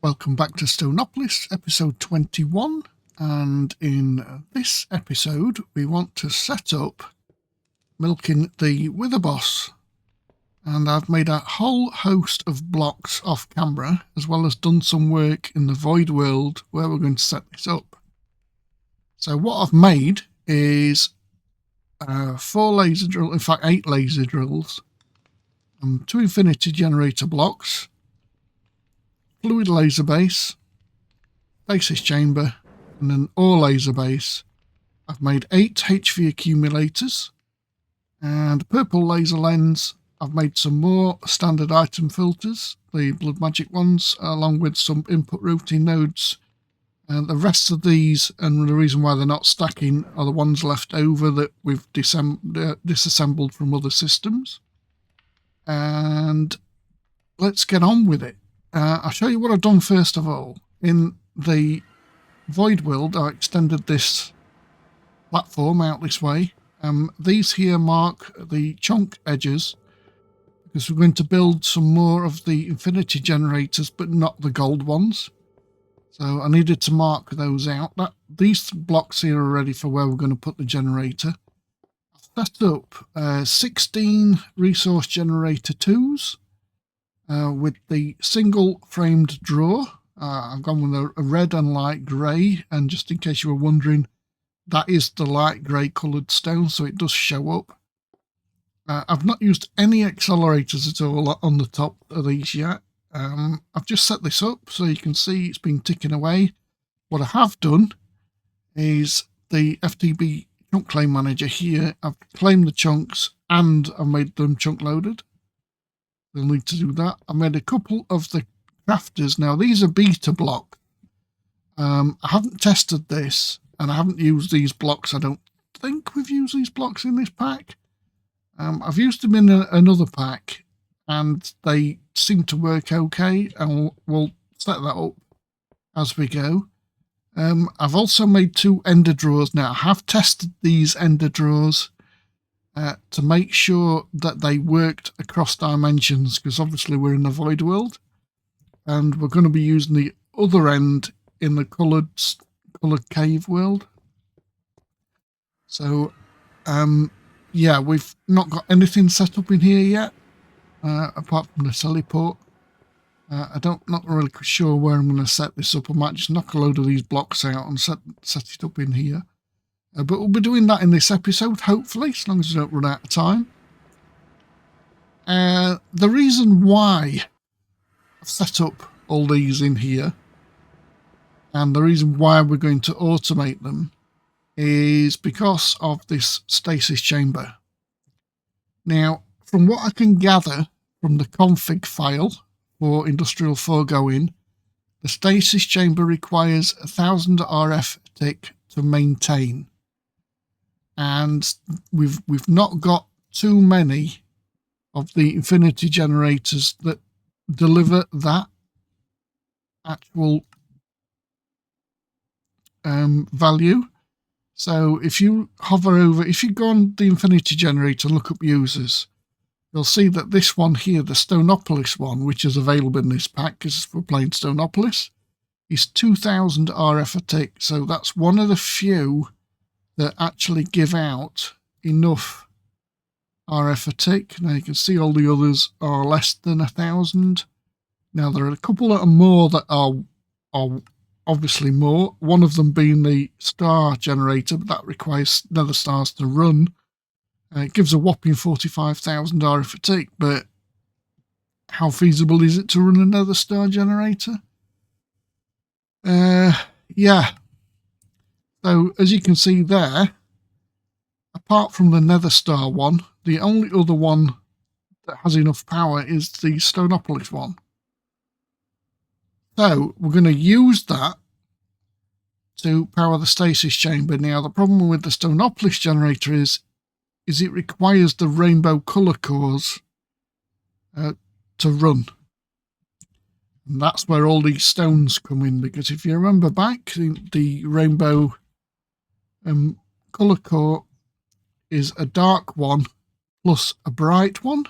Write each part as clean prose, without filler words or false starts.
Welcome back to Stoneopolis, episode 21, and in this episode we want to set up milking the Wither Boss, and I've made a whole host of blocks off camera, as well as done some work in the Void World where we're going to set this up. So what I've made is 4 laser drills, in fact 8 laser drills, 2 Infinity Generator blocks, fluid laser base, Stasis chamber, and an ore laser base. I've made 8 HV accumulators and purple laser lens. I've made some more standard item filters, the blood magic ones, along with some input routine nodes. And the rest of these, and the reason why they're not stacking, are the ones left over that we've disassembled from other systems. And let's get on with it. I'll show you what I've done first of all. In the Void World, I extended this platform out this way. These here mark the chunk edges, because we're going to build some more of the Infinity Generators, but not the gold ones. So I needed to mark those out. These blocks here are ready for where we're going to put the generator. I've set up 16 resource generator 2s. With the single framed drawer. I've gone with a red and light grey, and just in case you were wondering, that is the light grey coloured stone, so it does show up. I've not used any accelerators at all on the top of these yet. I've just set this up so you can see it's been ticking away. What I have done is the FTB chunk claim manager here. I've claimed the chunks and I've made them chunk loaded. They'll need to do that. I made a couple of the crafters. Now these are beta blocks. I haven't tested this, and I haven't used these blocks. I don't think we've used these blocks in this pack. I've used them in another pack, and they seem to work okay, and we'll set that up as we go. I've also made 2 ender drawers. Now I have tested these ender drawers to make sure that they worked across dimensions, because obviously we're in the Void World and we're going to be using the other end in the coloured cave world. So yeah, we've not got anything set up in here yet, apart from the teleport. Not really sure where I'm going to set this up. I might just knock a load of these blocks out and set it up in here. But we'll be doing that in this episode, hopefully, as long as we don't run out of time. The reason why I've set up all these in here, and the reason why we're going to automate them, is because of this stasis chamber. Now, from what I can gather from the config file for Industrial Foregoing, the stasis chamber requires 1000 RF a tick to maintain. And we've not got too many of the Infinity Generators that deliver that actual value. So if you hover over, if you go on the Infinity Generator and look up users, you'll see that this one here, the Stoneopolis one, which is available in this pack because we're playing Stoneopolis, is 2000 RF a tick. So that's one of the few that actually give out enough RF a tick. Now you can see all the others are less than 1000. Now there are a couple that are more that are obviously more. One of them being the star generator, but that requires nether stars to run. It gives a whopping 45,000 RF a tick, but how feasible is it to run a nether star generator? Yeah. So, as you can see there, apart from the Nether Star one, the only other one that has enough power is the Stoneopolis one. So, we're going to use that to power the stasis chamber. Now, the problem with the Stoneopolis generator is it requires the rainbow colour cores to run. And that's where all these stones come in, because if you remember back, the rainbow colour core is a dark one plus a bright one,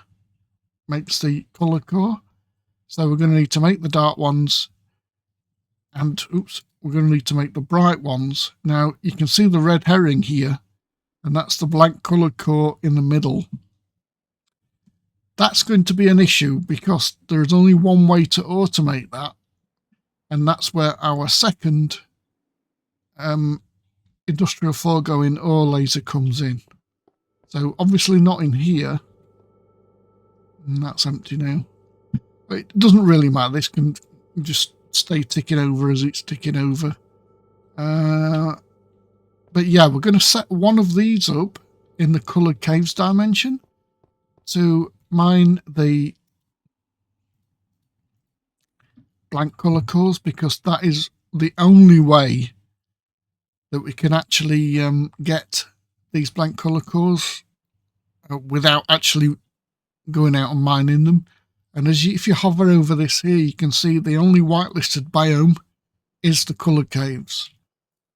makes the colour core. So we're going to need to make the dark ones And oops, we're going to need to make the bright ones. Now you can see the red herring here, and that's the blank coloured core in the middle. That's going to be an issue because there's only one way to automate that, and that's where our second industrial foregoing ore laser comes in. So obviously not in here, and that's empty now. But it doesn't really matter, this can just stay ticking over as it's ticking over. But yeah, we're going to set one of these up in the coloured caves dimension to mine the blank colour cores, because that is the only way that we can actually get these blank colour cores without actually going out and mining them. And if you hover over this here, you can see the only whitelisted biome is the coloured caves.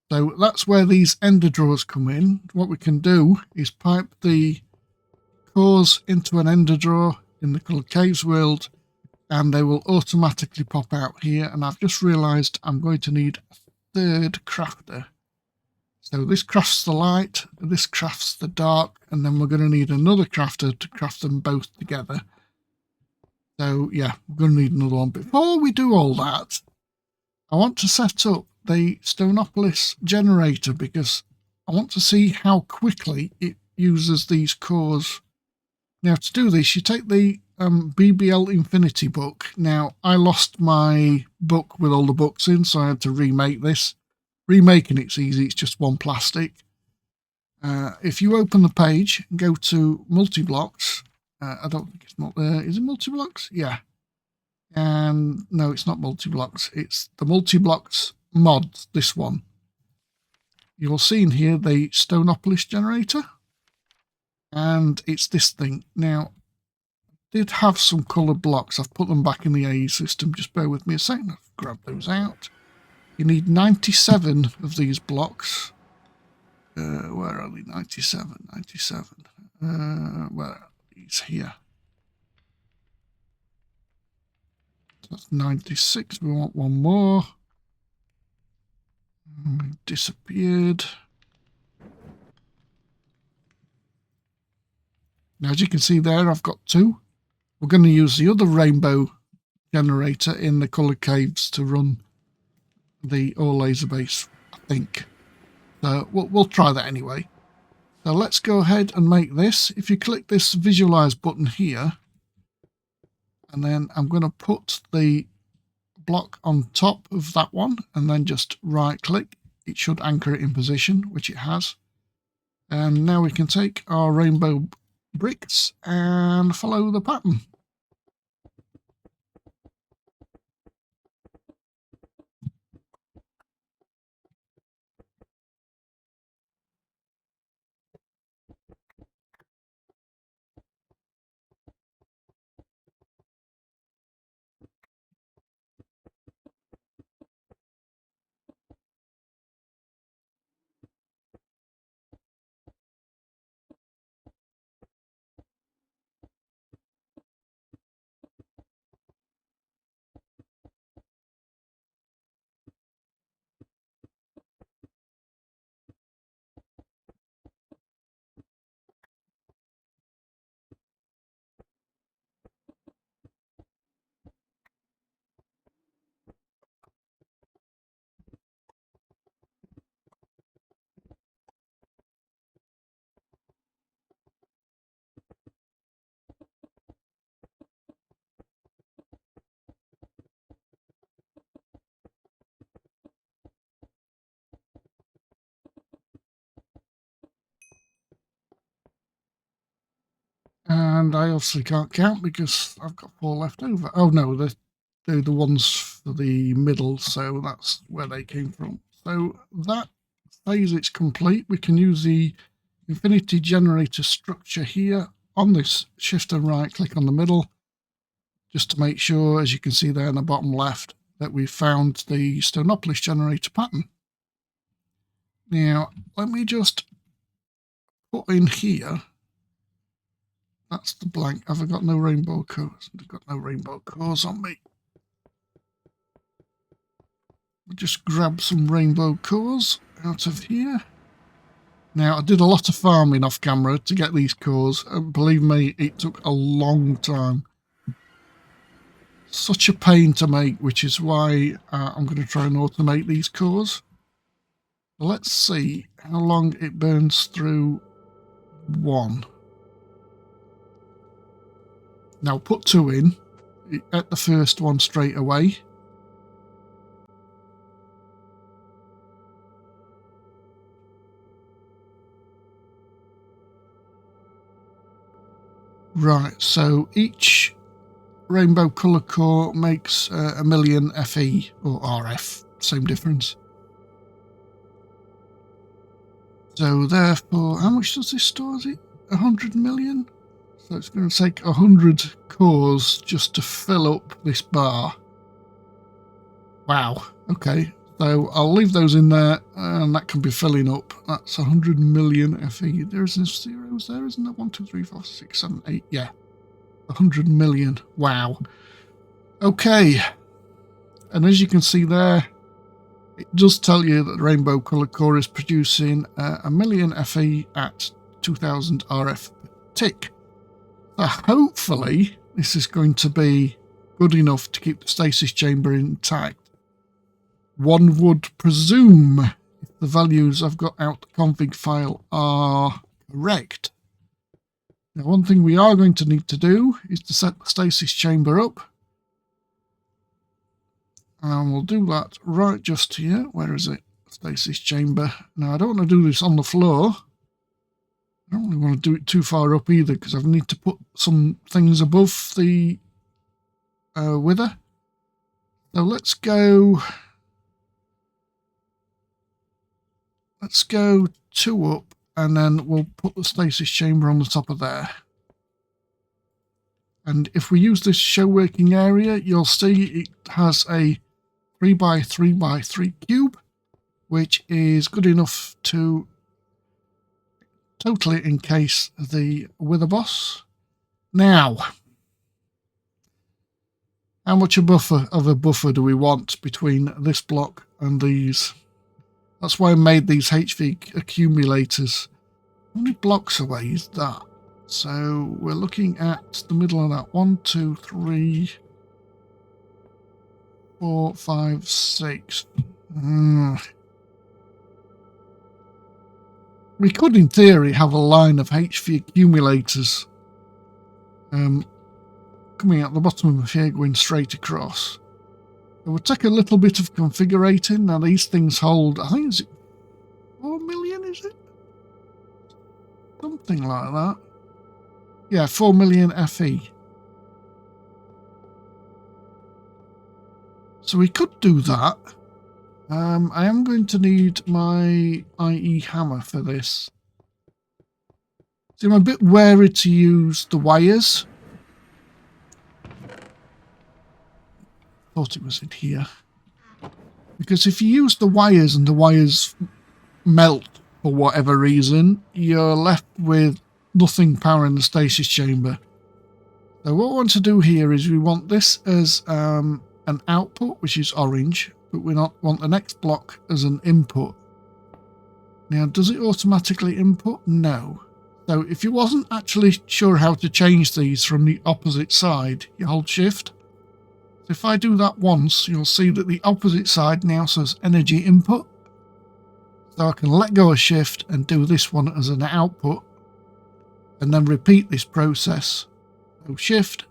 So that's where these ender drawers come in. What we can do is pipe the cores into an ender drawer in the coloured caves world, and they will automatically pop out here. And I've just realised I'm going to need a third crafter. So this crafts the light, this crafts the dark, and then we're going to need another crafter to craft them both together. So yeah, we're going to need another one. Before we do all that, I want to set up the Stoneopolis generator, because I want to see how quickly it uses these cores. Now to do this, you take the BBL Infinity book. Now I lost my book with all the books in, so I had to remake this. Remaking it's easy, it's just one plastic. If you open the page and go to multi-blocks, I don't think it's not there. Is it multi-blocks? Yeah. And no, it's not multi-blocks. It's the multi-blocks mod, this one. You'll see in here the Stoneopolis generator. And it's this thing. Now, I did have some coloured blocks. I've put them back in the AE system. Just bear with me a second. I've grabbed those out. You need 97 of these blocks. Where are they? 97. Where are these? Here. That's 96. We want one more. Disappeared. Now, as you can see there, I've got two. We're going to use the other rainbow generator in the coloured caves to run the ore laser base, I think. So we'll try that anyway. So let's go ahead and make this. If you click this visualize button here, and then I'm going to put the block on top of that one, and then just right click. It should anchor it in position, which it has. And now we can take our rainbow bricks and follow the pattern. And I obviously can't count because I've got 4 left over. Oh no, they're the ones for the middle, so that's where they came from. So that phase it's complete. We can use the Infinity Generator structure here on this shift and right click on the middle, just to make sure, as you can see there in the bottom left, that we've found the Stoneopolis generator pattern. Now, let me just put in here. That's the blank. Have I got no rainbow cores? I've got no rainbow cores on me. just grab some rainbow cores out of here. Now, I did a lot of farming off camera to get these cores, and believe me, it took a long time. Such a pain to make, which is why I'm going to try and automate these cores. Let's see how long it burns through one. Now put 2 in, at the first one straight away. Right, so each rainbow colour core makes 1,000,000 FE or RF, same difference. So therefore, how much does this store? Is it 100 million? So it's going to take 100 cores just to fill up this bar. Wow, okay. So I'll leave those in there, and that can be filling up. That's 100 million FE. There's zeros there, isn't there? 1, 2, 3, 4, 6, 7, 8. Yeah, 100 million. Wow. Okay. And as you can see there, it does tell you that the rainbow colour core is producing 1,000,000 FE at 2000 RF per tick. So hopefully this is going to be good enough to keep the stasis chamber intact. One would presume if the values I've got out the config file are correct. Now, one thing we are going to need to do is to set the stasis chamber up. And we'll do that right just here. Where is it? Stasis chamber. Now, I don't want to do this on the floor. I don't really want to do it too far up either, because I need to put some things above the wither. So let's go 2 up, and then we'll put the stasis chamber on the top of there. And if we use this show working area, you'll see it has a 3x3x3 cube, which is good enough to totally encase the wither boss. Now, how much of a buffer do we want between this block and these? That's why I made these HV accumulators. How many blocks away is that? So we're looking at the middle of that. 1, 2, 3, 4, 5, 6. We could, in theory, have a line of HV accumulators coming out the bottom of here, going straight across. It would take a little bit of configurating. Now, these things hold, I think, is it 4 million, is it? Something like that. Yeah, 4 million FE. So we could do that. I am going to need my IE hammer for this. So I'm a bit wary to use the wires. Thought it was in here. Because if you use the wires and the wires melt for whatever reason, you're left with nothing powering the stasis chamber. So what we want to do here is we want this as an output, which is orange, but we want the next block as an input. Now, does it automatically input? No. So if you wasn't actually sure how to change these from the opposite side, you hold shift. So if I do that once, you'll see that the opposite side now says energy input. So I can let go of shift and do this one as an output, and then repeat this process. So shift,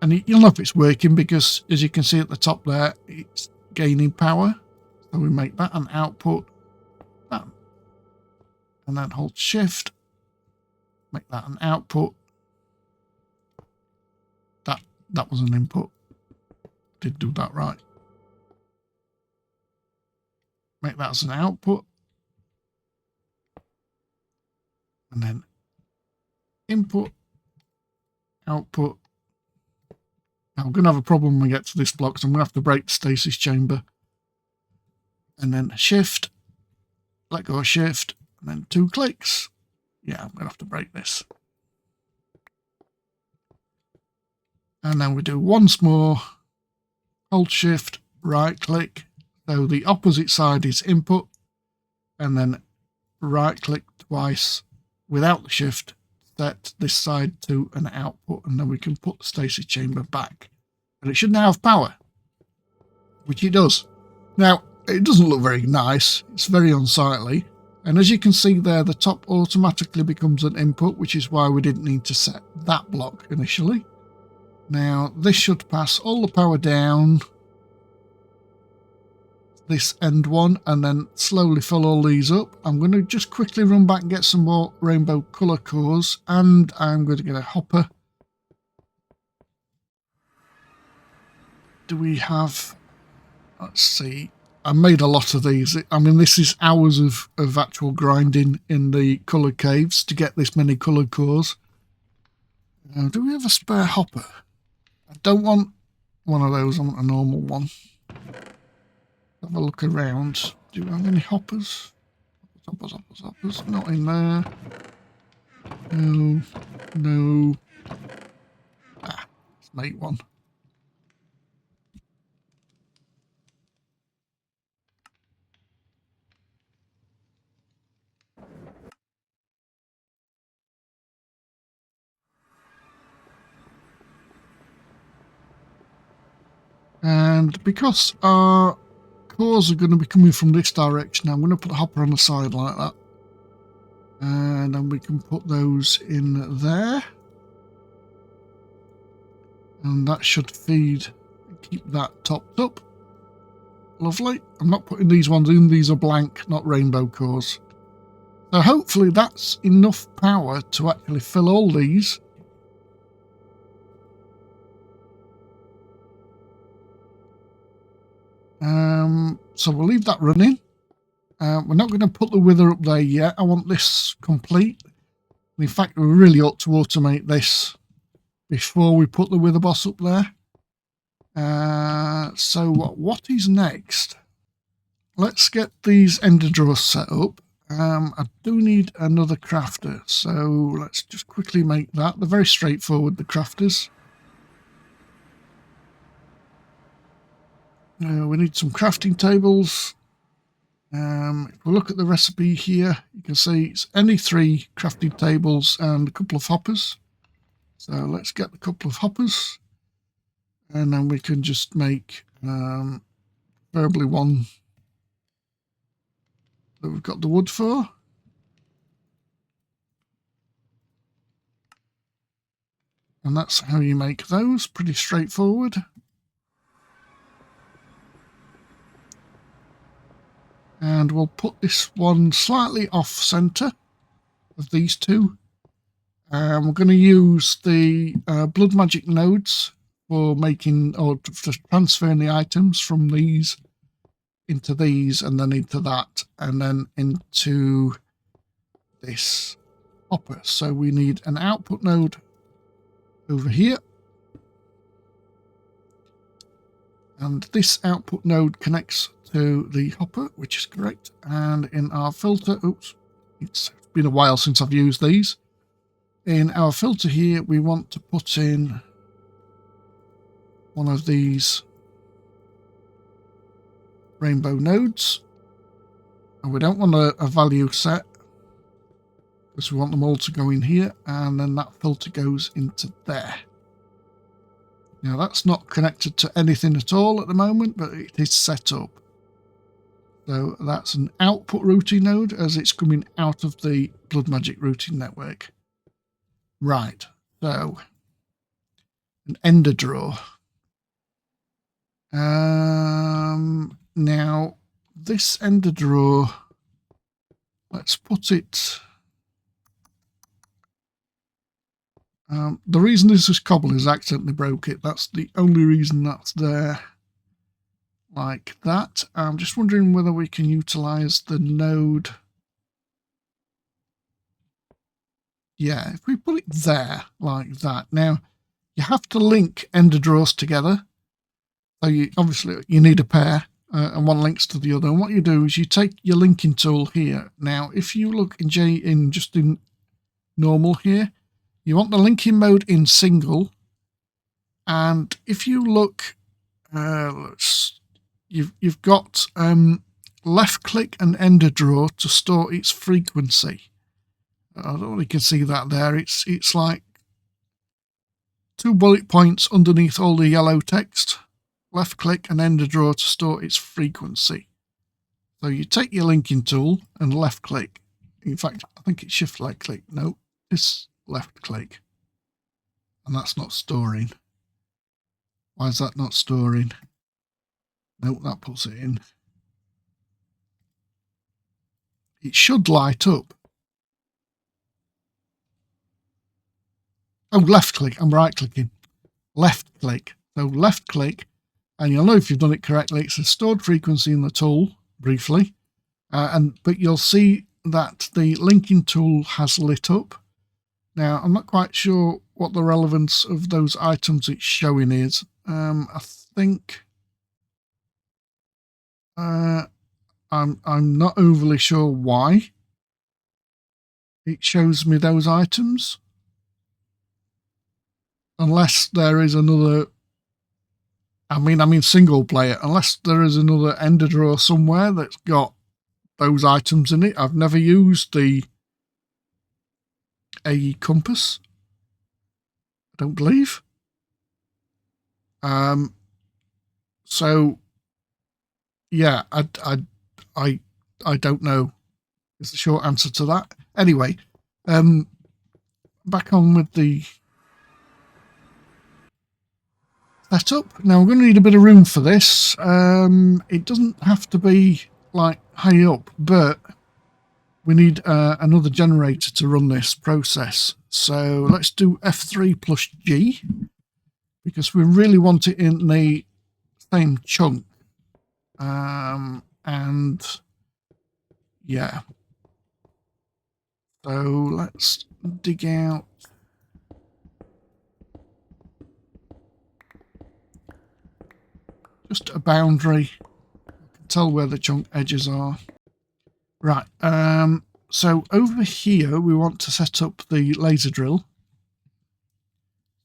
and you'll know if it's working because, as you can see at the top there, it's gaining power. So we make that an output, that, and then hold shift, make that an output. That was an input. Did do that right. Make that as an output, and then input, output. Now I'm going to have a problem when we get to this block, so I'm going to have to break the stasis chamber. And then shift, let go of shift, and then 2 clicks. Yeah, I'm going to have to break this. And then we do once more, hold shift, right click. So the opposite side is input, and then right click twice without the shift, set this side to an output, and then we can put the stasis chamber back. And it should now have power, which it does. Now, it doesn't look very nice. It's very unsightly. And as you can see there, the top automatically becomes an input, which is why we didn't need to set that block initially. Now, this should pass all the power down this end one, and then slowly fill all these up. I'm going to just quickly run back and get some more rainbow colour cores, and I'm going to get a hopper. Do we have... Let's see. I made a lot of these. I mean, this is hours of actual grinding in the colour caves to get this many colour cores. Do we have a spare hopper? I don't want one of those. I want a normal one. Have a look around. Do we have any hoppers? Hoppers. Not in there. No. No. Let's make one. And because our cores are going to be coming from this direction, I'm going to put a hopper on the side like that. And then we can put those in there. And that should feed and keep that topped up. Lovely. I'm not putting these ones in. These are blank, not rainbow cores. So hopefully that's enough power to actually fill all these. So we'll leave that running. We're not going to put the wither up there yet. I want this complete. In fact, we really ought to automate this before we put the wither boss up there. So what is next? Let's get these ender drawers set up. I do need another crafter, so let's just quickly make that. They're very straightforward, the crafters. We need some crafting tables. If we look at the recipe here, you can see it's any 3 crafting tables and a couple of hoppers. So let's get a couple of hoppers, and then we can just make preferably one that we've got the wood for. And that's how you make those, pretty straightforward. And we'll put this one slightly off centre of these two. We're going to use the blood magic nodes for making or for transferring the items from these into these, and then into that, and then into this hopper. So we need an output node over here. And this output node connects to the hopper, which is correct. And in our filter, oops, it's been a while since I've used these. In our filter here, we want to put in one of these rainbow nodes. And we don't want a value set, because we want them all to go in here. And then that filter goes into there. Now that's not connected to anything at all at the moment, but it is set up. So that's an output routing node as it's coming out of the blood magic routing network. Right, so an ender drawer. Now this ender drawer, let's put it... the reason this is cobble is I accidentally broke it. That's the only reason that's there like that. I'm just wondering whether we can utilize the node. Yeah, if we put it there like that. Now, you have to link ender drawers together. So obviously you need a pair and one links to the other. And what you do is you take your linking tool here. Now, if you look in just in normal here, you want the linking mode in single, and if you look, let's you've got left click and ender draw to store its frequency. I don't know if you can see that there. It's like 2 bullet points underneath all the yellow text. Left click and ender draw to store its frequency. So you take your linking tool and left click. In fact, I think it's shift right click. No, it's left click. And that's not storing. Why is that not storing? Nope, that puts it in. It should light up. Oh, left click. I'm right clicking. Left click. So left click, and you'll know if you've done it correctly. It's a stored frequency in the tool, briefly. But you'll see that the linking tool has lit up. Now, I'm not quite sure what the relevance of those items it's showing is. I think I'm not overly sure why it shows me those items, unless there is another. I mean single player. Unless there is another ender drawer somewhere that's got those items in it. I've never used the AE compass, I don't believe. So yeah, I don't know is the short answer to that. Anyway, back on with the setup. Now we're going to need a bit of room for this. It doesn't have to be like high up, but we need another generator to run this process. So let's do F3 plus G, because we really want it in the same chunk. And yeah, so let's dig out just a boundary. I can tell where the chunk edges are. Right, so over here we want to set up the laser drill.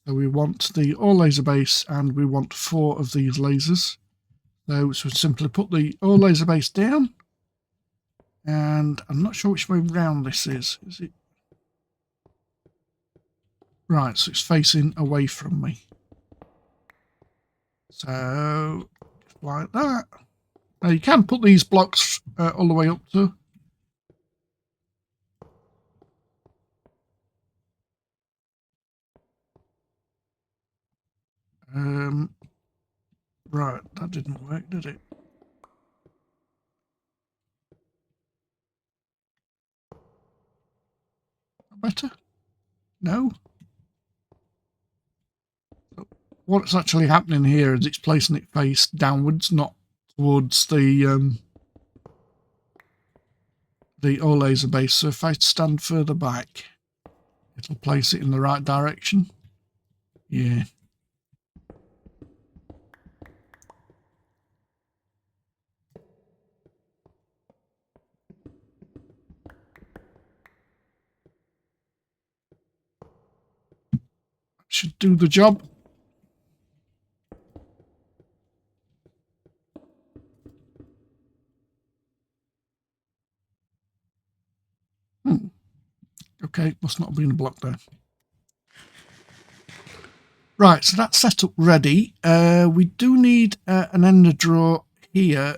So we want the ore laser base, and we want 4 of these lasers. So simply put the ore laser base down, and I'm not sure which way round this is. Is it? Right, so it's facing away from me. So, like that. Now you can put these blocks all the way up to. Right, that didn't work, did it? Better? No? What's actually happening here is it's placing it face downwards, not towards the ore laser base. So if I stand further back, it'll place it in the right direction. Yeah. Should do the job. Okay, must not have been a block there. Right, so that's set up ready. We do need an ender drawer here.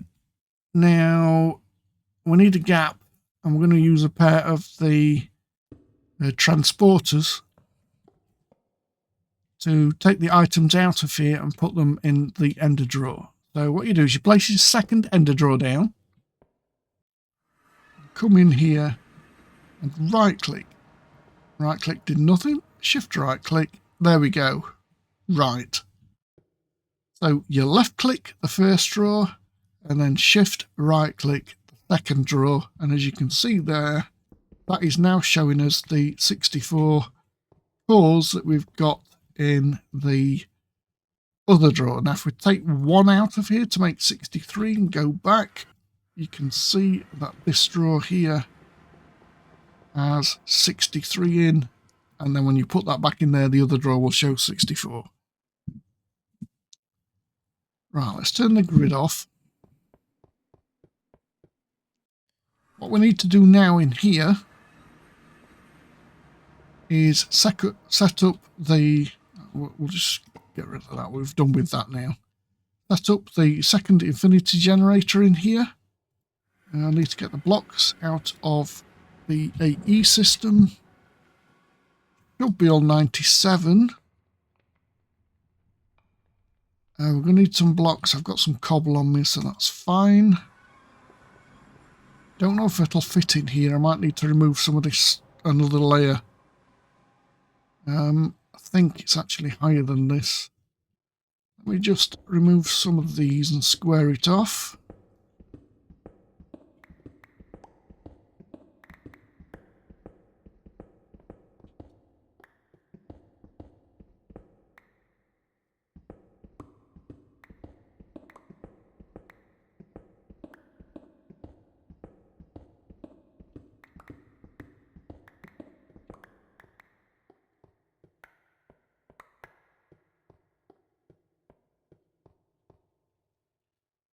Now, we need a gap, and we're going to use a pair of the transporters to take the items out of here and put them in the ender drawer. So what you do is you place your second ender drawer down, come in here and right click. Right click did nothing, shift right click, there we go. Right. So you left click the first drawer and then shift right click the second drawer, and as you can see there, that is now showing us the 64 cores that we've got in the other drawer. Now if we take one out of here to make 63 and go back, you can see that this drawer here has 63 in, and then when you put that back in there, the other drawer will show 64. Right, let's turn the grid off. What we need to do now in here is set up the... We'll just get rid of that. We've done with that now. Set up the second infinity generator in here. I need to get the blocks out of the AE system. Should be all 97. We're going to need some blocks. I've got some cobble on me, so that's fine. Don't know if it'll fit in here. I might need to remove some of this, another layer. I think it's actually higher than this. Let me just remove some of these and square it off.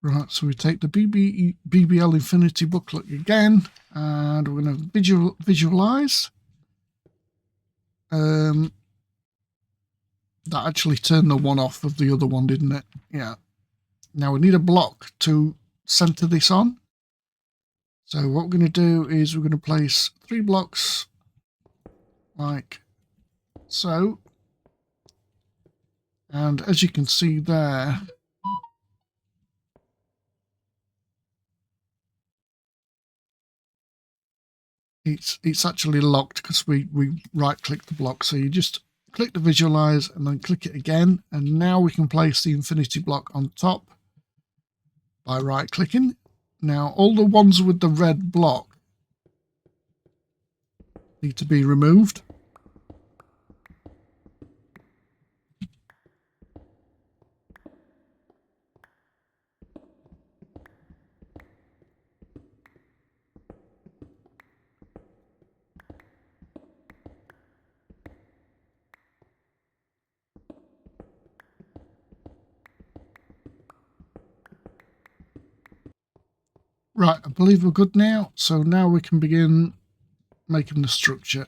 Right, so we take the BBL Infinity booklet again, and we're going to visualize. That actually turned the one off of the other one, didn't it? Yeah. Now we need a block to center this on. So what we're going to do is we're going to place 3 blocks like so. And as you can see there, it's actually locked because we right click the block. So you just click the visualize and then click it again, and now we can place the infinity block on top by right clicking. Now all the ones with the red block need to be removed. Right, I believe we're good now. So now we can begin making the structure.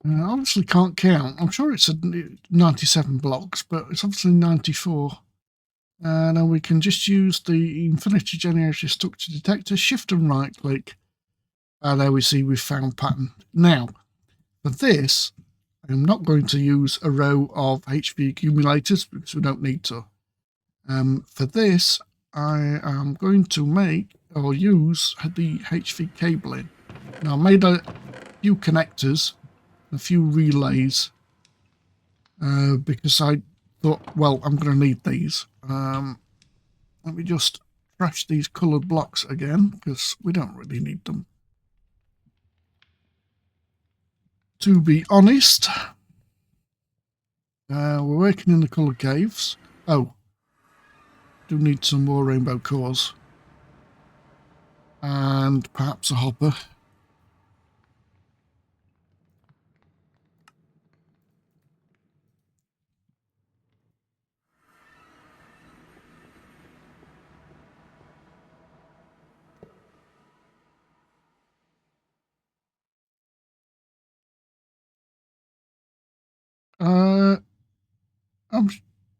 Obviously can't count. I'm sure it's 97 blocks, but it's obviously 94. Now we can just use the Infinity Generator Structure Detector, shift and right click. There we see we've found pattern. Now, for this, I'm not going to use a row of HV accumulators because we don't need to. For this, I am going to make or use the HV cabling. Now, I made a few connectors, a few relays, because I thought, well, I'm going to need these. Let me just trash these coloured blocks again because we don't really need them. To be honest, we're working in the coloured caves. Oh, do need some more rainbow cores. And perhaps a hopper.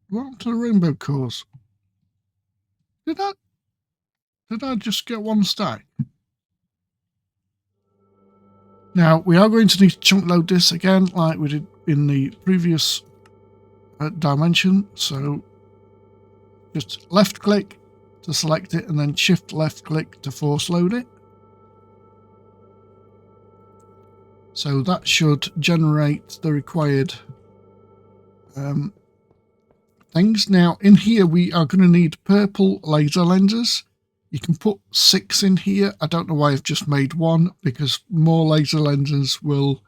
What happened to the rainbow cores? Did I just get one stack? Now, we are going to need to chunk load this again, like we did in the previous dimension. So just left click to select it and then shift left click to force load it. So that should generate the required things. Now, in here, we are going to need purple laser lenses. You can put 6 in here. I don't know why I've just made 1, because more laser lenses will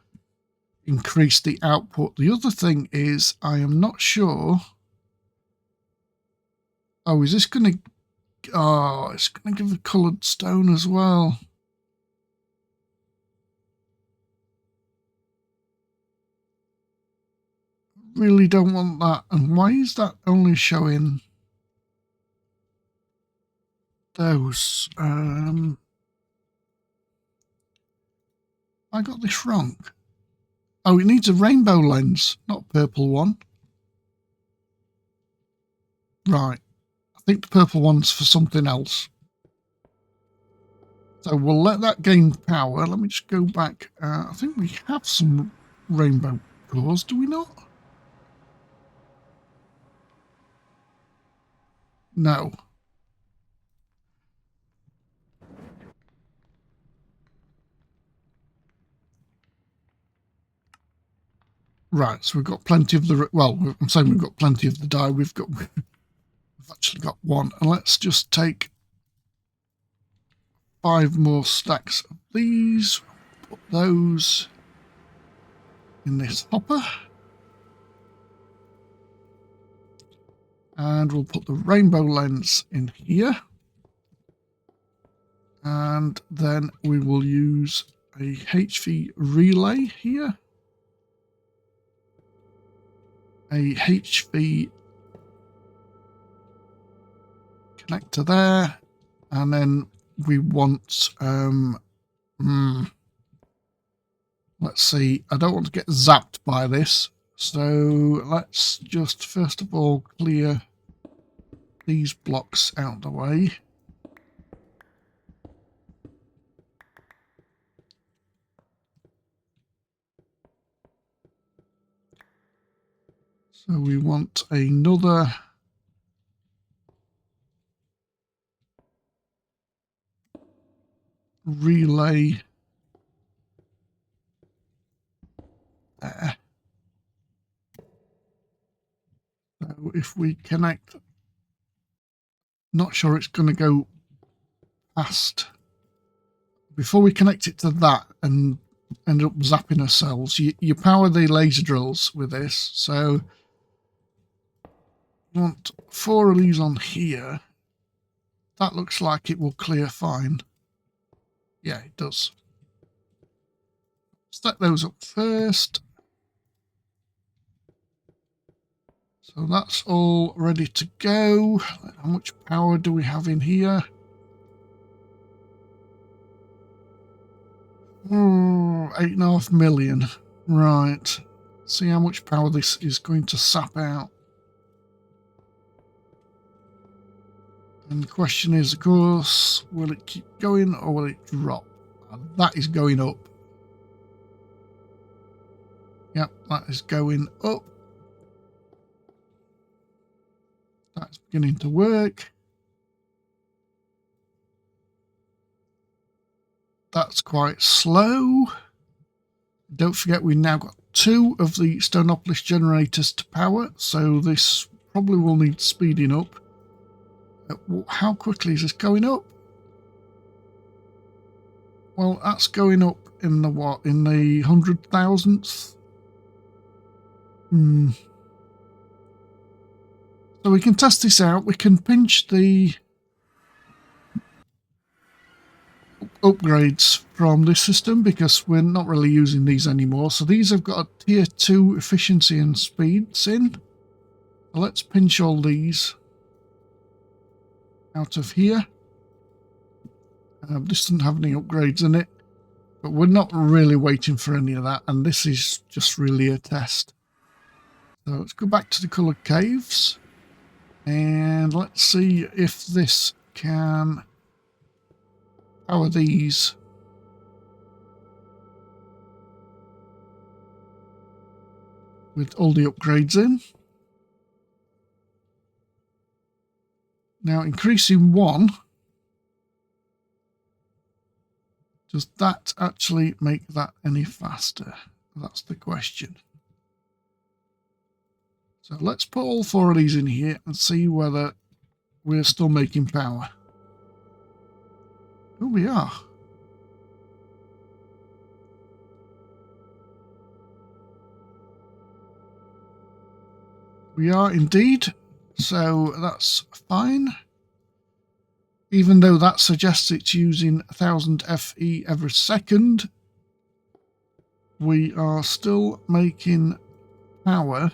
increase the output. The other thing is, I am not sure. Oh, is this going to... Oh, it's going to give a coloured stone as well. Really don't want that. And why is that only showing those? I got this wrong. Oh, it needs a rainbow lens, not purple one. Right. I think the purple one's for something else. So we'll let that gain power. Let me just go back. I think we have some rainbow cores, do we not? No. Right, so we've got plenty of the... Well, I'm saying we've got plenty of the dye. We've actually got 1. And let's just take 5 more stacks of these. Put those in this hopper. And we'll put the rainbow lens in here. And then we will use a HV relay here. A HV connector there. And then we want... let's see. I don't want to get zapped by this. So let's just first of all clear these blocks out of the way. So we want another relay there. So if we connect, not sure it's going to go past. Before we connect it to that and end up zapping ourselves, you power the laser drills with this. So you want 4 of these on here. That looks like it will clear fine. Yeah, it does. Stack those up first. So that's all ready to go. How much power do we have in here? 8.5 million. Right. See how much power this is going to sap out. And the question is, of course, will it keep going or will it drop? And that is going up. Yep, that is going up. That's beginning to work. That's quite slow. Don't forget we've now got 2 of the Stoneopolis generators to power, so this probably will need speeding up. How quickly is this going up? Well, that's going up in the what? In the 100,000th? So we can test this out. We can pinch the upgrades from this system because we're not really using these anymore. So these have got a tier 2 efficiency and speeds in. So let's pinch all these out of here. This doesn't have any upgrades in it, but we're not really waiting for any of that, and this is just really a test. So let's go back to the coloured caves and let's see if this can power these. With all the upgrades in. Now increasing one, does that actually make that any faster? That's the question. So let's put all 4 of these in here and see whether we're still making power. Oh, we are. We are indeed. So that's fine. Even though that suggests it's using 1000 FE every second, we are still making power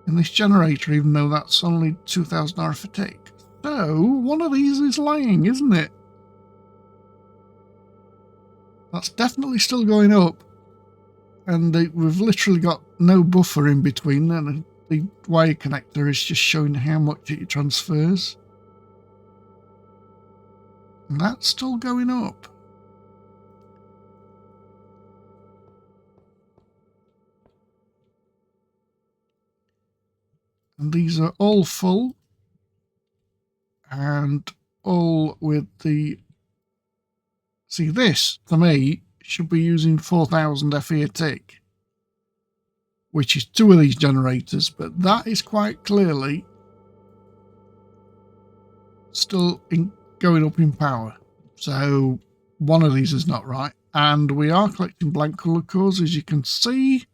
in this generator, even though that's only 2000 RF a tick. So one of these is lying, isn't it? That's definitely still going up. And we've literally got no buffer in between, and the wire connector is just showing how much it transfers. And that's still going up. And these are all full and all with the... See, this, to me, should be using 4000 FE a tick, which is 2 of these generators, but that is quite clearly still going up in power. So one of these is not right. And we are collecting blank colour cores, as you can see.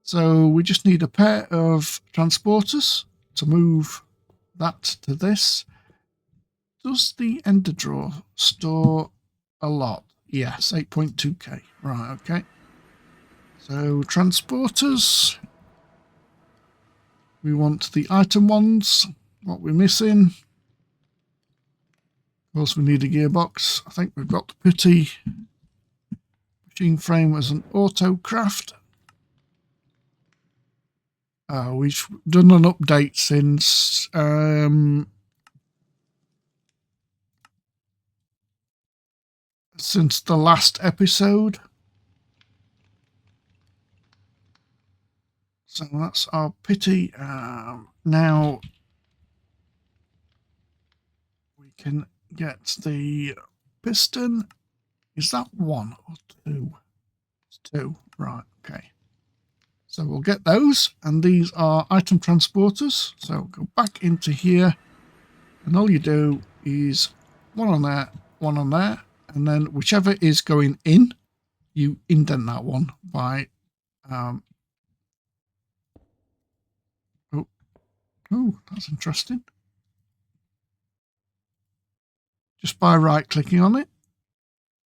So we just need a pair of transporters to move that to this. Does the ender drawer store a lot? Yes, 8.2k. Right, okay. So transporters. We want the item ones. What we're missing. Of course, we need a gearbox. I think we've got the putty. Machine frame as an autocraft. We've done an update since the last episode. So that's our pity. Now we can get the piston. Is that 1 or 2? It's 2. Right, okay. So we'll get those, and these are item transporters. So go back into here, and all you do is 1 on there, 1 on there, and then whichever is going in, you indent that one by oh, that's interesting. Just by right clicking on it.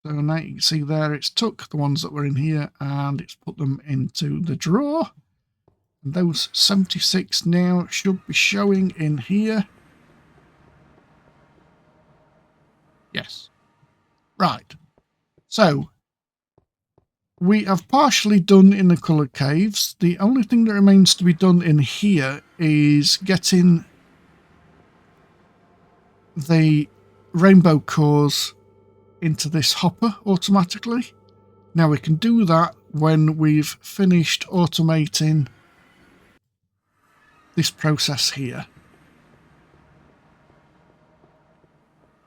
So now you can see there it's took the ones that were in here and it's put them into the drawer. And those 76 now should be showing in here. Yes. Right. So we have partially done in the coloured caves. The only thing that remains to be done in here is getting the rainbow cores into this hopper automatically. Now we can do that when we've finished automating this process here.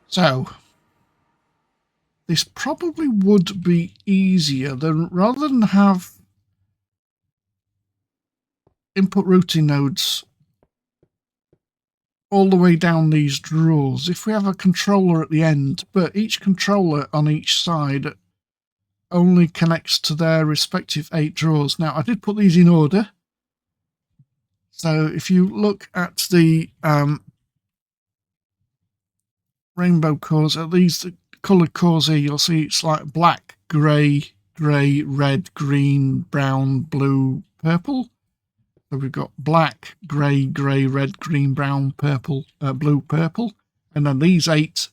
So this probably would be easier than, rather than have input routing nodes all the way down these drawers, if we have a controller at the end, but each controller on each side only connects to their respective 8 drawers. Now I did put these in order. So if you look at the rainbow cores, at these coloured cores here, you'll see it's like black, grey, red, green, brown, blue, purple. So we've got black, grey, red, green, brown, purple, blue, purple. And then these 8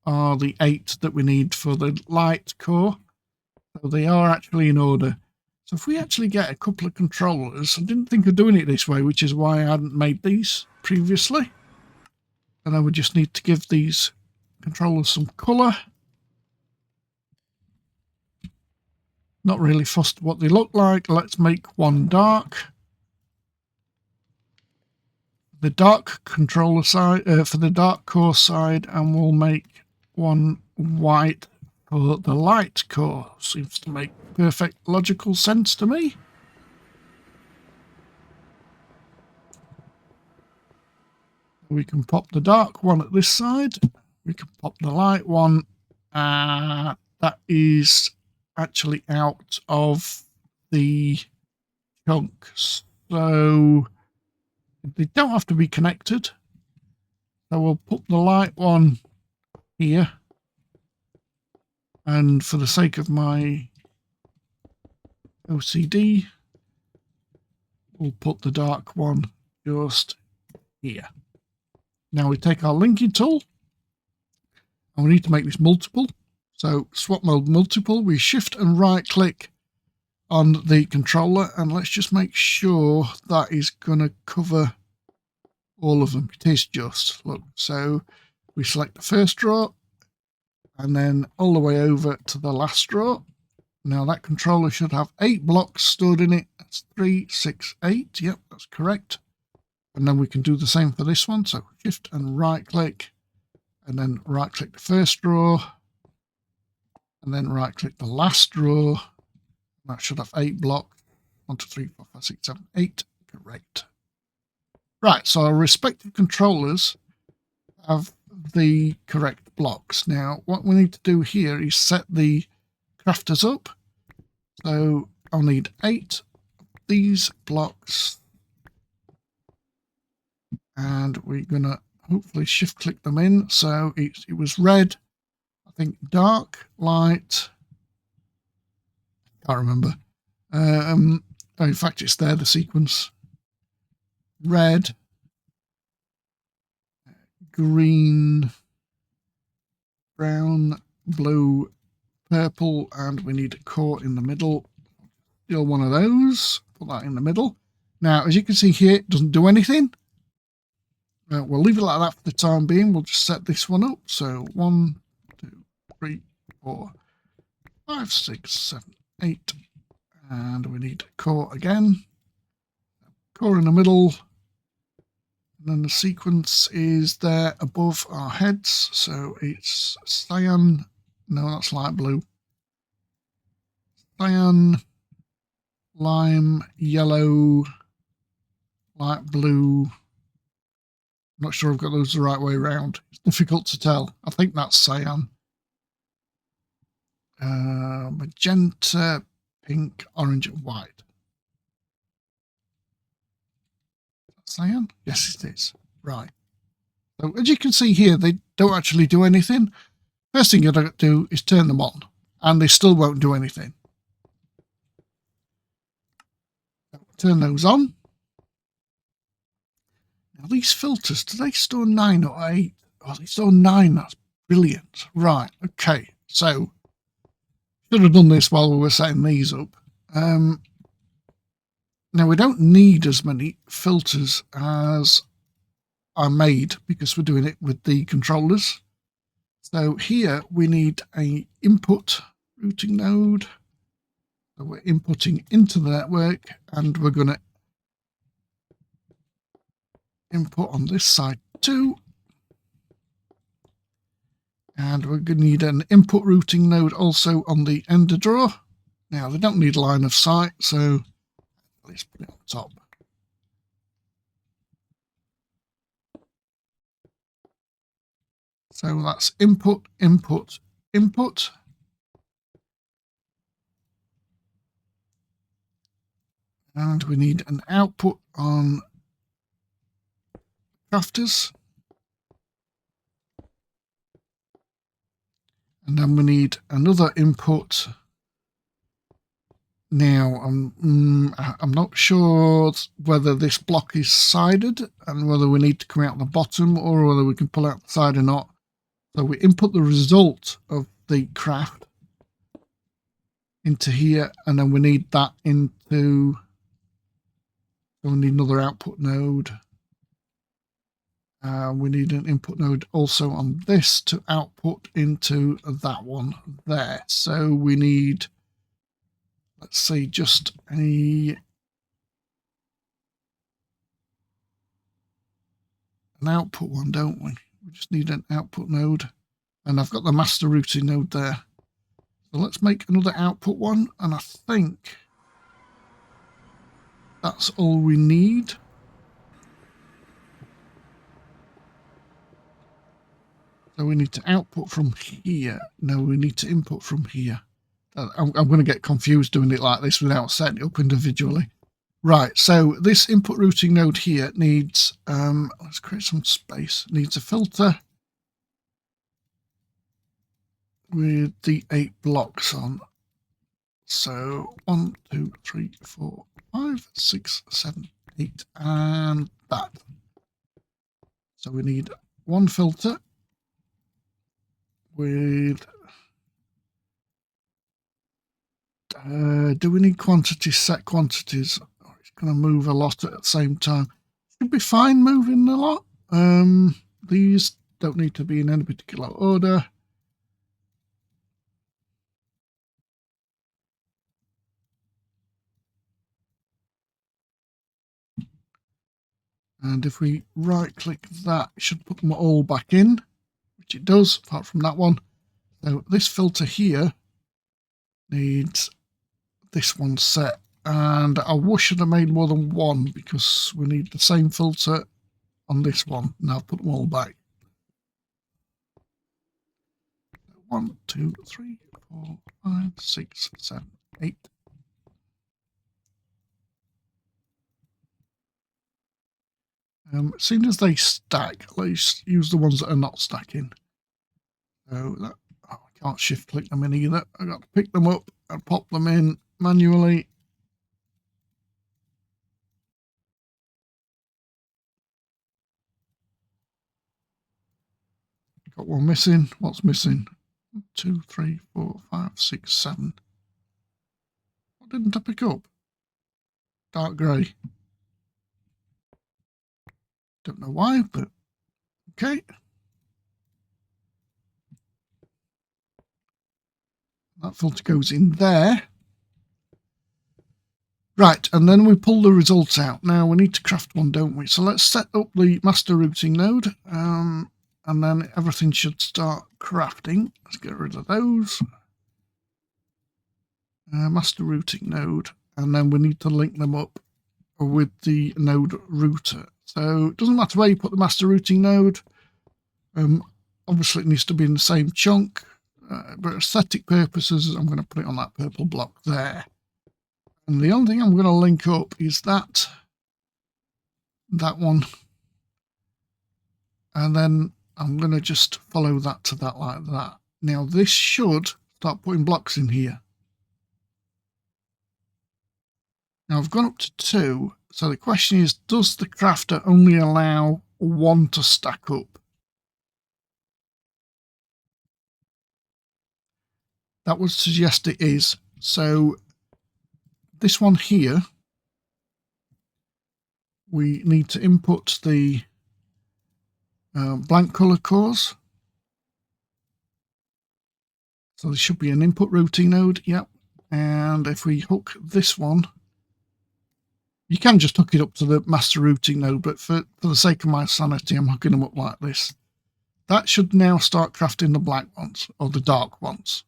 are the 8 that we need for the light core. So they are actually in order. So if we actually get a couple of controllers, I didn't think of doing it this way, which is why I hadn't made these previously. And then we just need to give these controllers some colour. Not really fussed what they look like. Let's make one dark. The dark controller side, for the dark core side, and we'll make one white for the light core. Seems to make perfect logical sense to me. We can pop the dark one at this side. We can pop the light one. That is actually out of the chunks. So they don't have to be connected. So we'll put the light one here. And for the sake of my OCD, we'll put the dark one just here. Now we take our linking tool and we need to make this multiple. So swap mode multiple, we shift and right click on the controller, and let's just make sure that is going to cover all of them. It is just, look, so we select the first draw and then all the way over to the last draw. Now that controller should have 8 blocks stored in it. That's 3, 6, 8. Yep, that's correct. And then we can do the same for this one. So shift and right click, and then right click the first draw, and then right click the last draw. That should have 8 blocks. 1, 2, 3, 4, 5, 6, 7, 8. Correct. Right, so our respective controllers have the correct blocks. Now, what we need to do here is set the crafters up. So I'll need 8 of these blocks. And we're going to hopefully shift click them in. So it was red, I think dark, light, can't remember. In fact, it's there, the sequence. Red, green, brown, blue, purple, and we need a core in the middle. Steal one of those, put that in the middle. Now, as you can see here, it doesn't do anything. We'll leave it like that for the time being. We'll just set this one up. So 1, 2, 3, 4, 5, 6, 7, 8. And we need a core again. Core in the middle. And then the sequence is there above our heads. So it's cyan. No, that's light blue. Cyan, lime, yellow, light blue. I'm not sure I've got those the right way around. It's difficult to tell. I think that's cyan. Magenta, pink, orange, and white. Cyan? Yes, it is. Right. So as you can see here, they don't actually do anything. First thing you've got to do is turn them on, and they still won't do anything. Turn those on. Now these filters, do they store 9 or 8? Oh, they store 9. That's brilliant. Right. Okay. So should have done this while we were setting these up. Now we don't need as many filters as I made because we're doing it with the controllers. So here we need a input routing node. So we're inputting into the network, and we're going to input on this side too. And we're going to need an input routing node also on the ender draw. Now they don't need line of sight, so let's put it on top. So that's input, input, input. And we need an output on crafters. And then we need another input. Now, I'm not sure whether this block is sided and whether we need to come out the bottom or whether we can pull out the side or not. So we input the result of the craft. into here, and then we need that into, so we need another output node. We need an input node also on this to output into that one there. So we need, let's say, just an output one, don't we? We just need an output node, and I've got the master routing node there. So let's make another output one, and I think that's all we need. So we need to output from here. No, we need to input from here. I'm going to get confused doing it like this without setting it up individually. Right, so this input routing node here needs, let's create some space, needs a filter with the 8 blocks on. So 1, 2, 3, 4, 5, 6, 7, 8, and that. So we need one filter with, do we need quantities, set quantities? Oh, it's going to move a lot at the same time. Should be fine moving a lot. These don't need to be in any particular order. And if we right click that, it should put them all back in, which it does, apart from that one. So this filter here needs this one set. And I wish I'd have made more than one, because we need the same filter on this one. Now I've put them all back. 1, 2, 3, 4, 5, 6, 7, 8. As soon as they stack, let's use the ones that are not stacking. So that, I can't shift click them in either. I've got to pick them up and pop them in manually. Got one missing. What's missing? 1, 2, 3, 4, 5, 6, 7. What didn't I pick up? Dark grey. Don't know why, but okay. That filter goes in there. Right, and then we pull the results out. Now we need to craft one, don't we? So let's set up the master routing node, and then everything should start crafting. Let's get rid of those. Master routing node, and then we need to link them up with the node router. So it doesn't matter where you put the master routing node. Obviously it needs to be in the same chunk, but aesthetic purposes, I'm going to put it on that purple block there. And the only thing I'm going to link up is that one. And then I'm going to just follow that to that like that. Now this should start putting blocks in here. Now I've gone up to 2. So the question is, does the crafter only allow 1 to stack up? That would suggest it is. So this one here, we need to input the blank color cores. So there should be an input routing node. Yep. And if we hook this one, you can just hook it up to the master routing node, but for the sake of my sanity, I'm hooking them up like this. That should now start crafting the black ones, or the dark ones.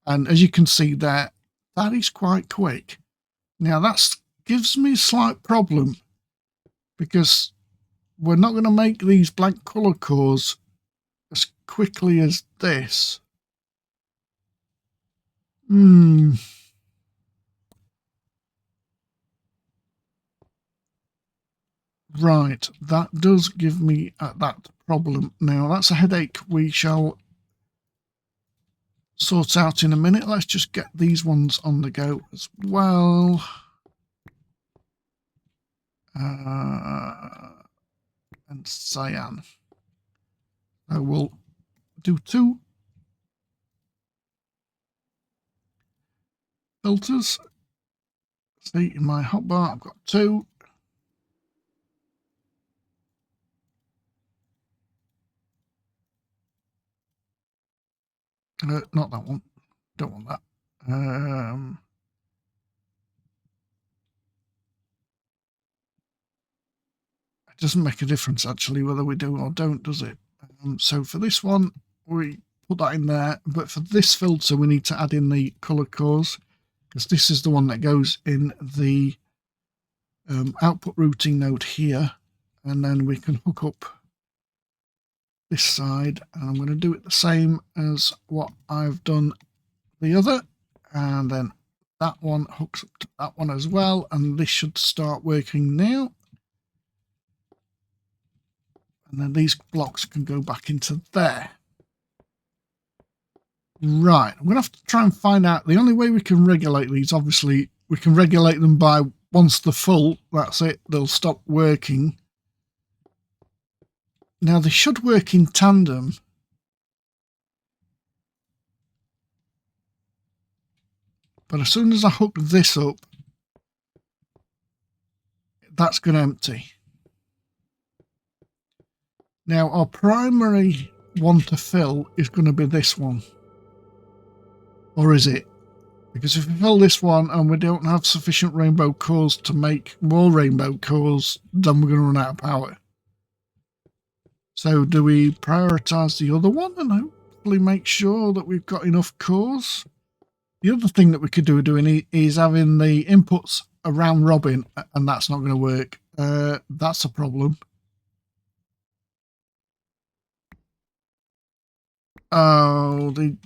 And as you can see there, that is quite quick. Now that gives me a slight problem, because we're not going to make these blank color cores as quickly as this. Right, that does give me that problem. Now that's a headache we shall sort out in a minute. Let's just get these ones on the go as well. And cyan. I will do 2. filters. See, in my hotbar, I've got 2. Not that one. Don't want that. It doesn't make a difference, actually, whether we do or don't, does it? So for this one, we put that in there. But for this filter, we need to add in the color cores, because this is the one that goes in the output routing node here. And then we can hook up this side. And I'm going to do it the same as what I've done the other. And then that one hooks up to that one as well. And this should start working now. And then these blocks can go back into there. Right, I'm going to have to try and find out. The only way we can regulate these, obviously, we can regulate them by once they're full, that's it, they'll stop working. Now, they should work in tandem. But as soon as I hook this up, that's going to empty. Now, our primary one to fill is going to be this one. Or is it? Because if we fill this one and we don't have sufficient rainbow cores to make more rainbow cores, then we're going to run out of power. So do we prioritise the other one and hopefully make sure that we've got enough cores? The other thing that we could do doing is having the inputs around robin, and that's not going to work. That's a problem. Oh, the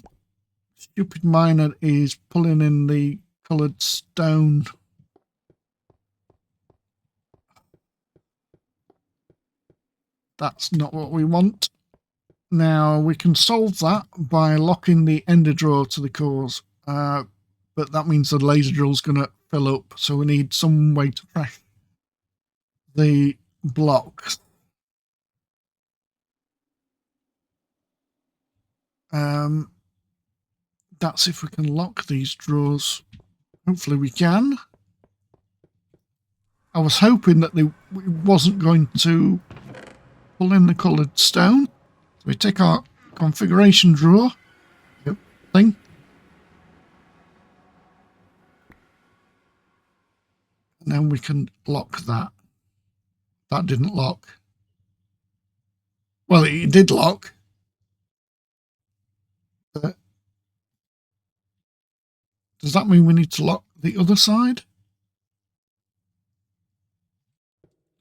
stupid miner is pulling in the coloured stone. That's not what we want. Now, we can solve that by locking the ender drawer to the cores, but that means the laser drill's going to fill up, so we need some way to press the blocks. That's if we can lock these drawers. Hopefully we can. I was hoping that it wasn't going to pull in the coloured stone. So we take our configuration drawer thing. And then we can lock that. That didn't lock. Well, it did lock. Does that mean we need to lock the other side?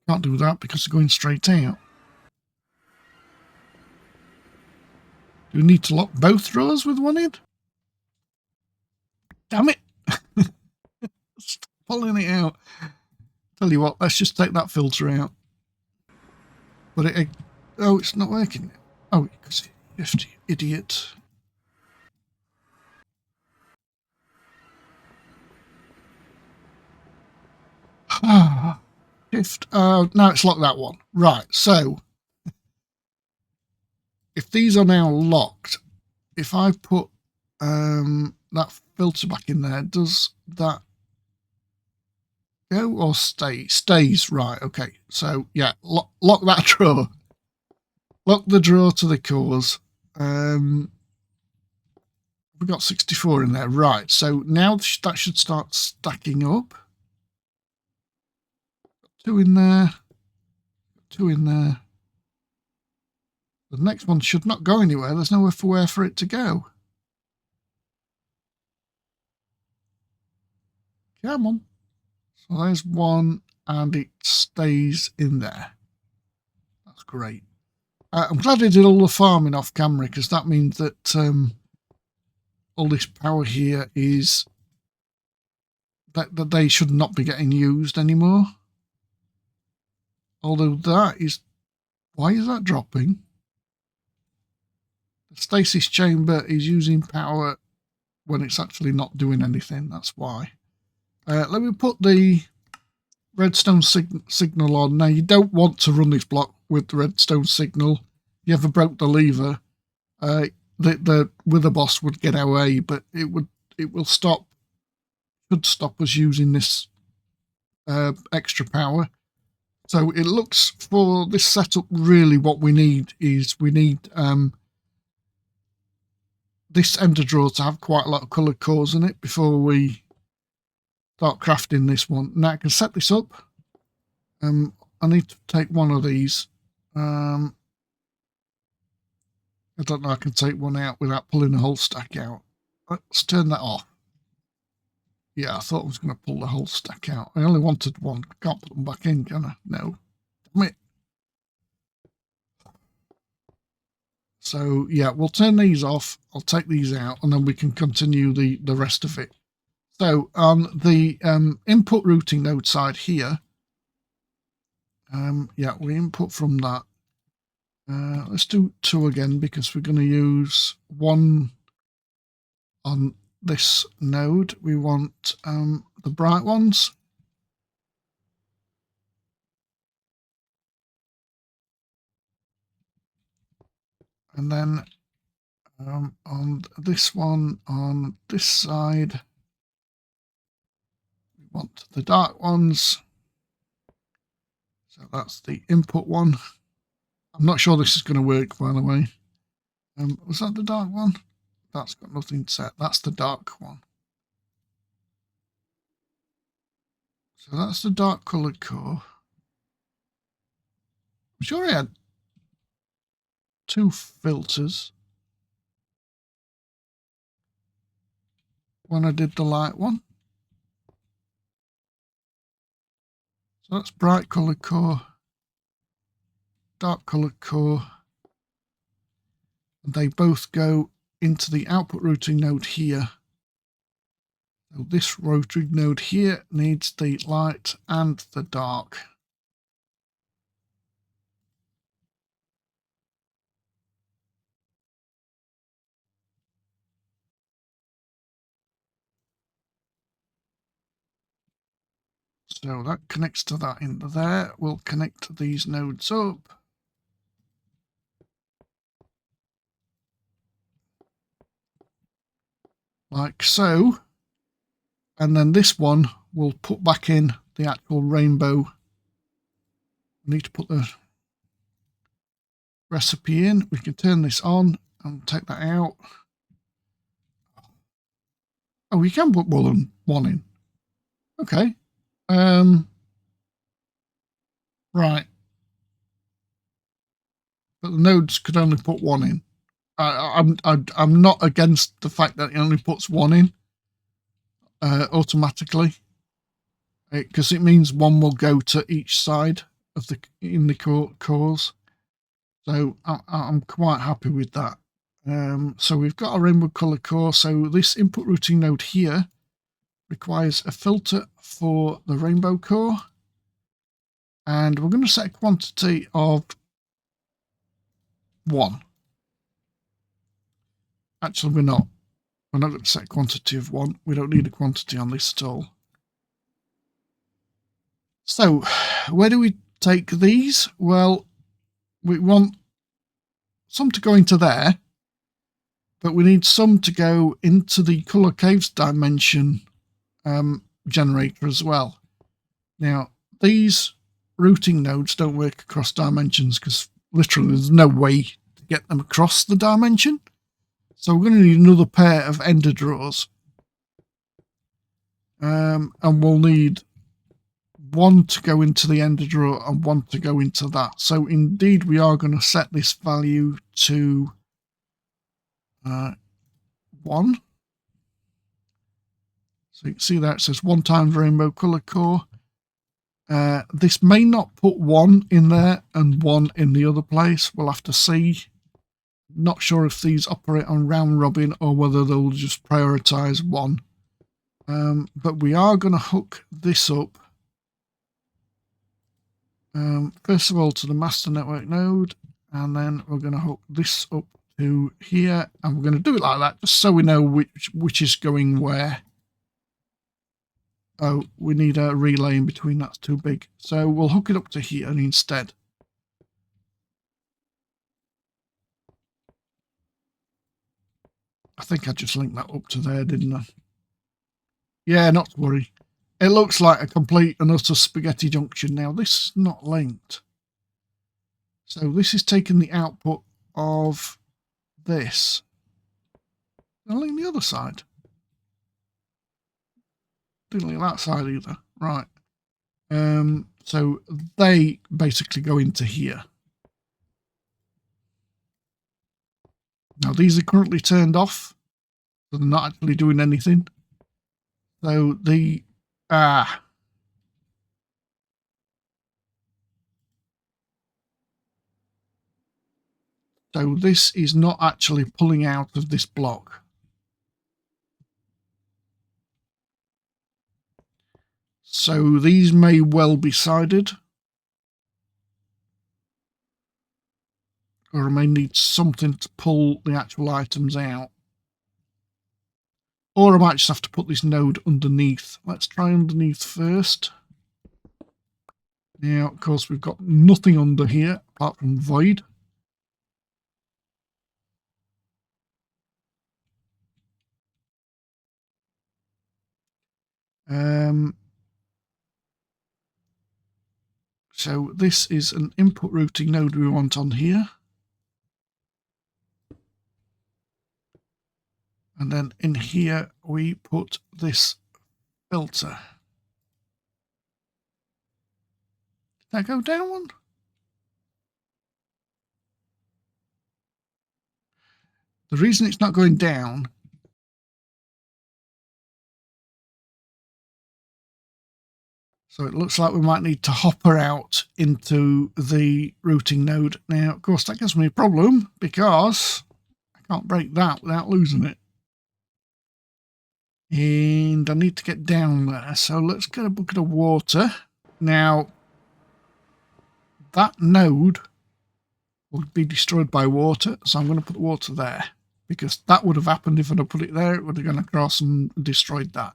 Can't do that because they're going straight out. Do we need to lock both drawers with one in? Damn it! Stop pulling it out. Tell you what, let's just take that filter out. But oh, it's not working. Oh, because you idiot. Shift. Now it's locked that one. Right, so if these are now locked, if I put that filter back in there, does that go or stay? Stays, right, okay. So yeah, lock that drawer. Lock the drawer to the cores. We've got 64 in there, right. So now that should start stacking up. 2 in there, 2 in there. The next one should not go anywhere. There's nowhere for it to go. Come on. So there's one, and it stays in there. That's great. I'm glad I did all the farming off camera, because that means that all this power here is that they should not be getting used anymore. Although that is... Why is that dropping? The stasis chamber is using power when it's actually not doing anything. That's why. Let me put the redstone signal on. Now, you don't want to run this block with the redstone signal. If you ever broke the lever, the wither boss would get away, but it will stop should stop us using this extra power. So it looks for this setup, really what we need is this ender drill to have quite a lot of coloured cores in it before we start crafting this one. Now I can set this up. I need to take one of these. I don't know, I can take one out without pulling the whole stack out. Let's turn that off. Yeah, I thought I was going to pull the whole stack out. I only wanted one. Can't put them back in, can I? No. Damn it. So, yeah, we'll turn these off. I'll take these out, and then we can continue the rest of it. So, on the input routing node side here, yeah, we input from that. Let's do 2 again, because we're going to use 1 on this node. We want the bright ones. And then on this one, on this side, we want the dark ones. So that's the input one. I'm not sure this is going to work, by the way. Was that the dark one? That's got nothing set. That's the dark one. So that's the dark coloured core. I'm sure I had 2 filters when I did the light one. So that's bright coloured core, dark coloured core. And they both go into the output routing node here. So this routing node here needs the light and the dark. So that connects to that into there. We'll connect these nodes up. Like so. And then this one will put back in the actual rainbow. We need to put the recipe in. We can turn this on and take that out. Oh, we can put more than one in. Okay. Right. But the nodes could only put 1 in. I'm not against the fact that it only puts 1 in automatically, because it means 1 will go to each side of the cores. So I'm quite happy with that. So we've got a rainbow color core. So this input routing node here requires a filter for the rainbow core, and we're going to set a quantity of 1. Actually, we're not. We're not going to set a quantity of 1. We don't need a quantity on this at all. So, where do we take these? Well, we want some to go into there, but we need some to go into the color caves dimension generator as well. Now, these routing nodes don't work across dimensions because literally there's no way to get them across the dimension. So we're going to need another pair of ender drawers. And we'll need 1 to go into the ender drawer and 1 to go into that. So indeed we are going to set this value to 1. So you can see there it says 1 times rainbow color core. This may not put 1 in there and 1 in the other place. We'll have to see. Not sure if these operate on round robin or whether they'll just prioritize 1. But we are going to hook this up. First of all to the master network node, and then we're going to hook this up to here, and we're going to do it like that just so we know which is going where. Oh, we need a relay in between, that's too big. So we'll hook it up to here instead. I think I just linked that up to there, didn't I? Yeah, not to worry. It looks like a complete and utter spaghetti junction. Now, this is not linked. So this is taking the output of this. I'll link the other side. Didn't link that side either. Right. So they basically go into here. Now, these are currently turned off. So they're not actually doing anything. So the... So this is not actually pulling out of this block. So these may well be sided. Or I may need something to pull the actual items out. Or I might just have to put this node underneath. Let's try underneath first. Now, of course, we've got nothing under here apart from void. So this is an input routing node we want on here. And then in here, we put this filter. Did that go down one? The reason it's not going down so it looks like we might need to hopper out into the routing node. Now, of course, that gives me a problem because I can't break that without losing it. And I need to get down there. So let's get a bucket of water. Now, that node will be destroyed by water. So I'm going to put the water there because that would have happened if I'd have put it there. It would have gone across and destroyed that.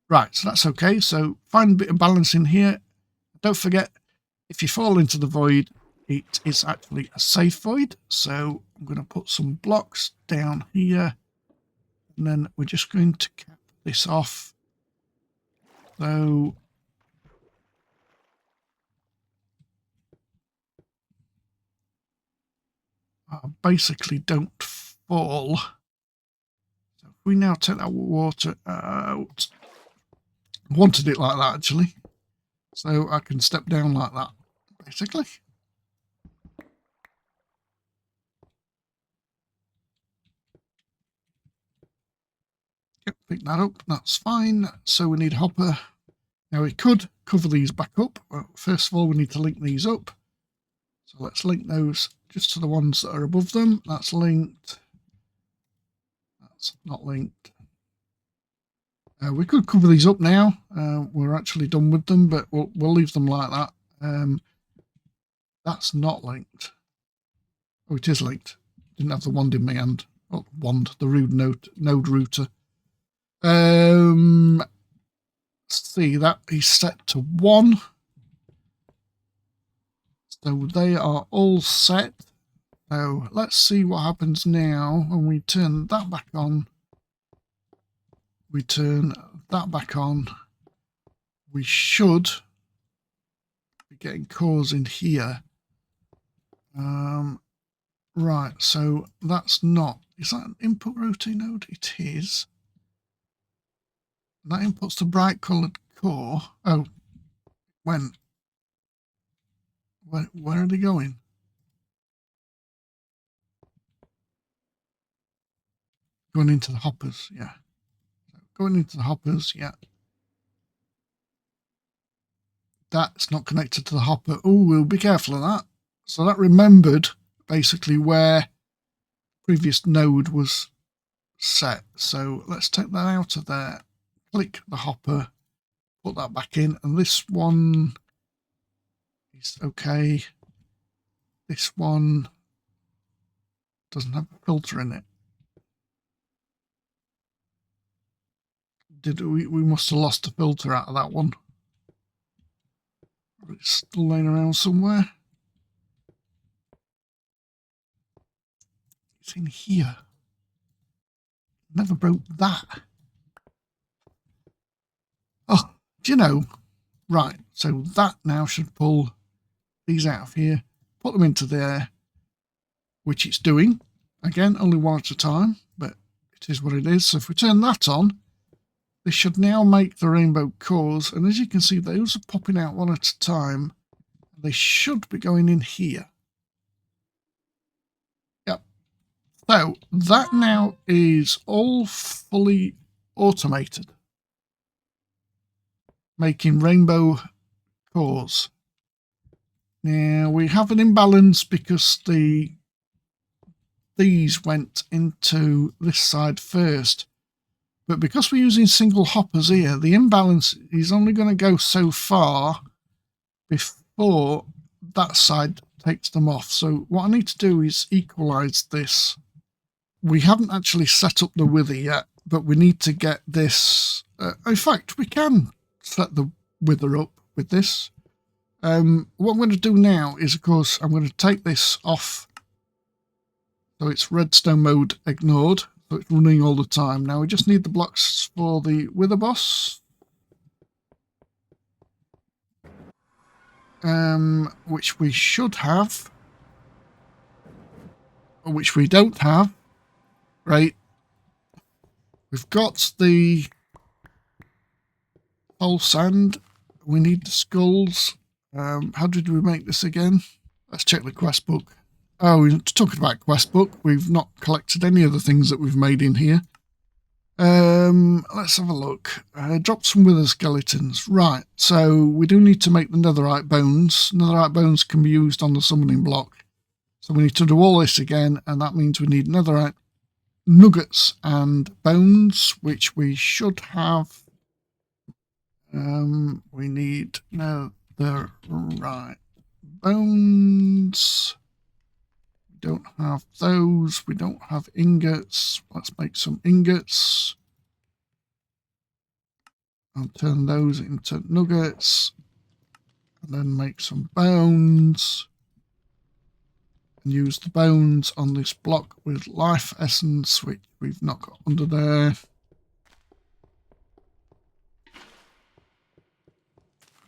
Right, so that's okay. So find a bit of balance in here. Don't forget, if you fall into the void, it is actually a safe void. So I'm going to put some blocks down here. And then we're just going to cap this off. So I basically don't fall. So if we now take that water out, I wanted it like that actually. So I can step down like that, basically. Yep, pick that up, that's fine. So we need a hopper. Now we could cover these back up. Well, first of all, we need to link these up. So let's link those just to the ones that are above them. That's linked. That's not linked. We could cover these up now. We're actually done with them, but we'll leave them like that. That's not linked. Oh, it is linked. Didn't have the wand in my hand. Oh, wand, the rude node router. Let's see, that is set to 1. So they are all set. So let's see what happens now when we turn that back on. We turn that back on. We should be getting cores in here. Right, so that's not. Is that an input routing node? It is. That inputs the bright coloured core. Oh, when? Where are they going? Going into the hoppers, yeah. Going into the hoppers, yeah. That's not connected to the hopper. Oh, we'll be careful of that. So that remembered basically where previous node was set. So let's take that out of there. Click the hopper, put that back in, and this one is okay. This one doesn't have a filter in it. We must have lost a filter out of that one. It's still laying around somewhere. It's in here. Never broke that. Oh, do you know? Right, so that now should pull these out of here, put them into there, which it's doing. Again, only one at a time, but it is what it is. So if we turn that on, this should now make the rainbow cores, and as you can see, those are popping out one at a time. They should be going in here. Yep. So that now is all fully automated, making rainbow cores. Now we have an imbalance because these went into this side first. But because we're using single hoppers here, the imbalance is only going to go so far before that side takes them off. So what I need to do is equalize this. We haven't actually set up the wither yet, but we need to get this. In fact, we can set the wither up with this. What I'm going to do now is, of course, I'm going to take this off. So it's redstone mode ignored. So it's running all the time. Now we just need the blocks for the wither boss. Which we should have. Or which we don't have. Right. We've got the whole sand. We need the skulls. How did we make this again? Let's check the quest book. Oh, we're talking about quest book. We've not collected any of the things that we've made in here. Let's have a look. Drop some wither skeletons. Right, so we do need to make the netherite bones. Netherite bones can be used on the summoning block. So we need to do all this again, and that means we need netherite nuggets and bones, which we should have. We need netherite bones. Don't have those. We don't have ingots. Let's make some ingots. I'll turn those into nuggets. And then make some bones. And use the bones on this block with life essence, which we've not got under there.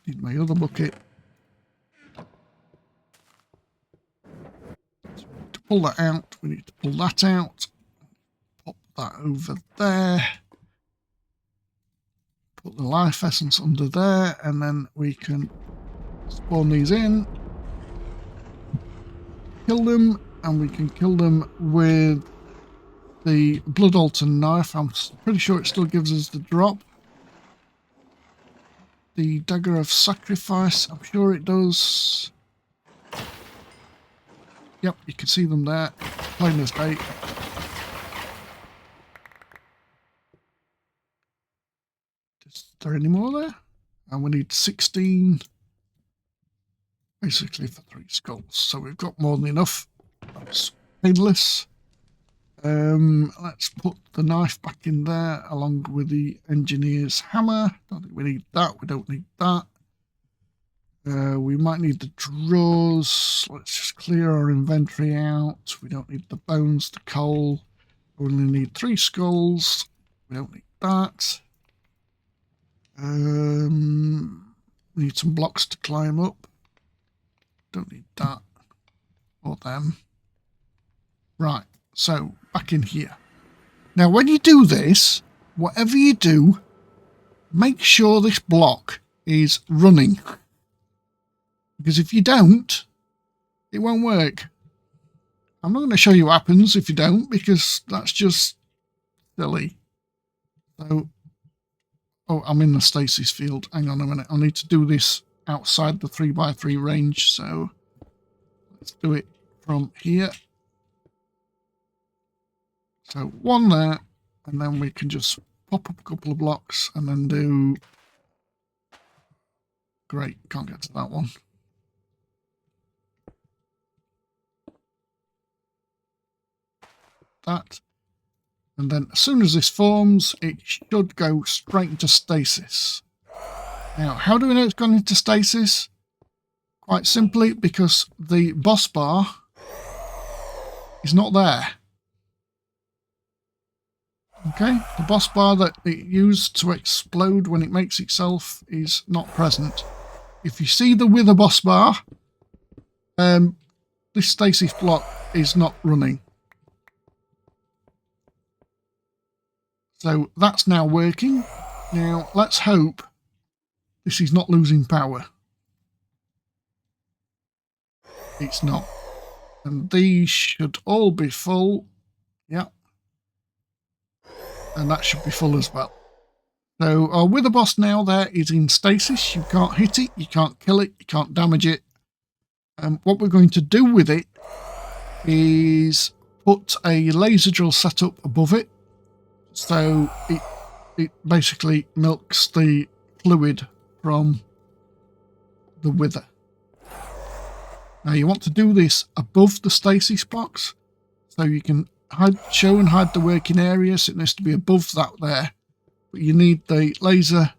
Need my other bucket. To pull that out, we need to pull that out. Pop that over there. Put the life essence under there, and then we can spawn these in. Kill them, and we can kill them with the blood altar knife. I'm pretty sure it still gives us the drop. The dagger of sacrifice, I'm sure it does. Yep, you can see them there, plain as day. Is there any more there? And we need 16, basically for 3 skulls. So we've got more than enough. That's painless. Let's put the knife back in there along with the engineer's hammer. Don't think we need that. We don't need that. We might need the drawers. Let's just clear our inventory out. We don't need the bones, the coal. We only need 3 skulls. We don't need that. We need some blocks to climb up. Don't need that or them. Right, so back in here. Now when you do this, whatever you do, make sure this block is running. Because if you don't, it won't work. I'm not going to show you what happens if you don't, because that's just silly. So, oh, I'm in the stasis field. Hang on a minute. I need to do this outside the 3x3 range. So let's do it from here. So 1 there, and then we can just pop up a couple of blocks and then do... Great, can't get to that one. That. And then as soon as this forms, it should go straight into stasis. Now, how do we know it's gone into stasis? Quite simply, because the boss bar is not there. Okay, the boss bar that it used to explode when it makes itself is not present. If you see the wither boss bar, this stasis block is not running. So that's now working. Now let's hope this is not losing power. It's not. And these should all be full. Yeah. And that should be full as well. So our wither boss now there is in stasis. You can't hit it, you can't kill it, you can't damage it. What we're going to do with it is put a laser drill setup above it. So it basically milks the fluid from the wither. Now you want to do this above the stasis box, so you can show and hide the working area, so it needs to be above that there. But you need the laser,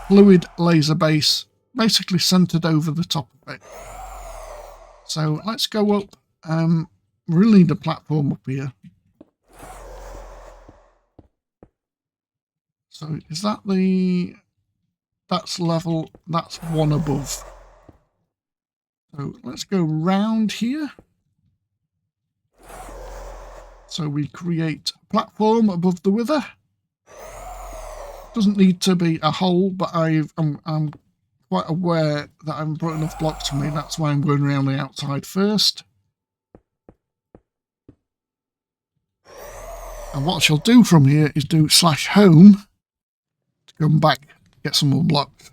fluid laser base basically centered over the top of it. So let's go up. We really need a platform up here. So is that that's level, that's one above. So let's go round here. So we create a platform above the wither. Doesn't need to be a hole, but I'm quite aware that I haven't brought enough blocks for me. That's why I'm going around the outside first. And what I shall do from here is do /home to come back, get some more blocks.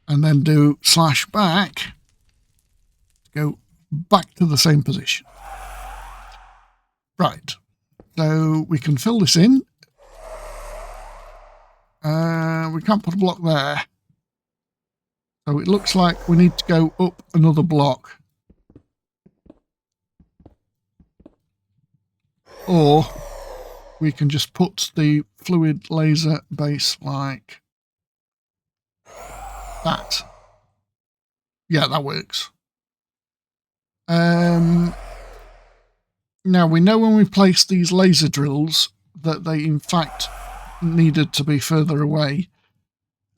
And then do /back to go back to the same position. Right, so we can fill this in. We can't put a block there. So it looks like we need to go up another block. Or we can just put the fluid laser base like that. Yeah, that works. Now we know when we place these laser drills that they in fact needed to be further away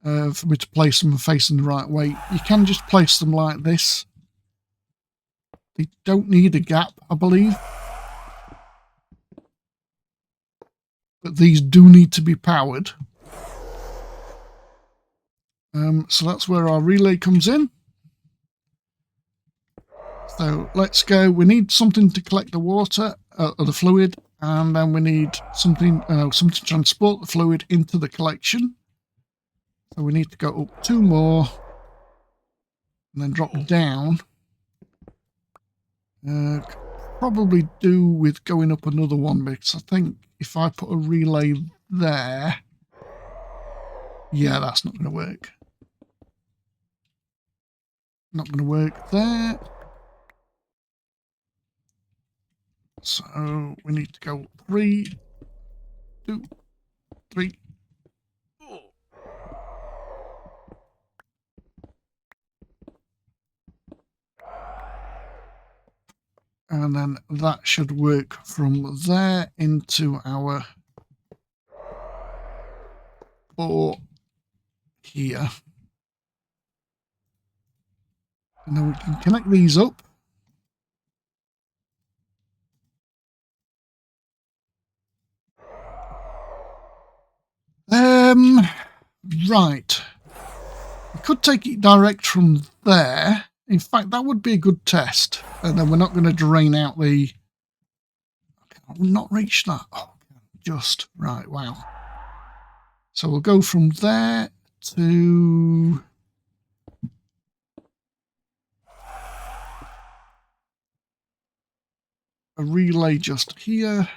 for me to place them facing the right way. You can just place them like this. They don't need a gap, I believe. But these do need to be powered. So that's where our relay comes in. So let's go. We need something to collect the water or the fluid, and then we need something to transport the fluid into the collection. So we need to go up 2 more and then drop down. Probably do with going up another one, because I think if I put a relay there, yeah, that's not going to work. Not going to work there. So we need to go 3, 2, 3. And then that should work from there into our 4 here. And then we can connect these up. Right. We could take it direct from there. In fact, that would be a good test. And then we're not going to drain out the... I will not reach that. Oh, just. Right, wow. So we'll go from there to... a relay just here.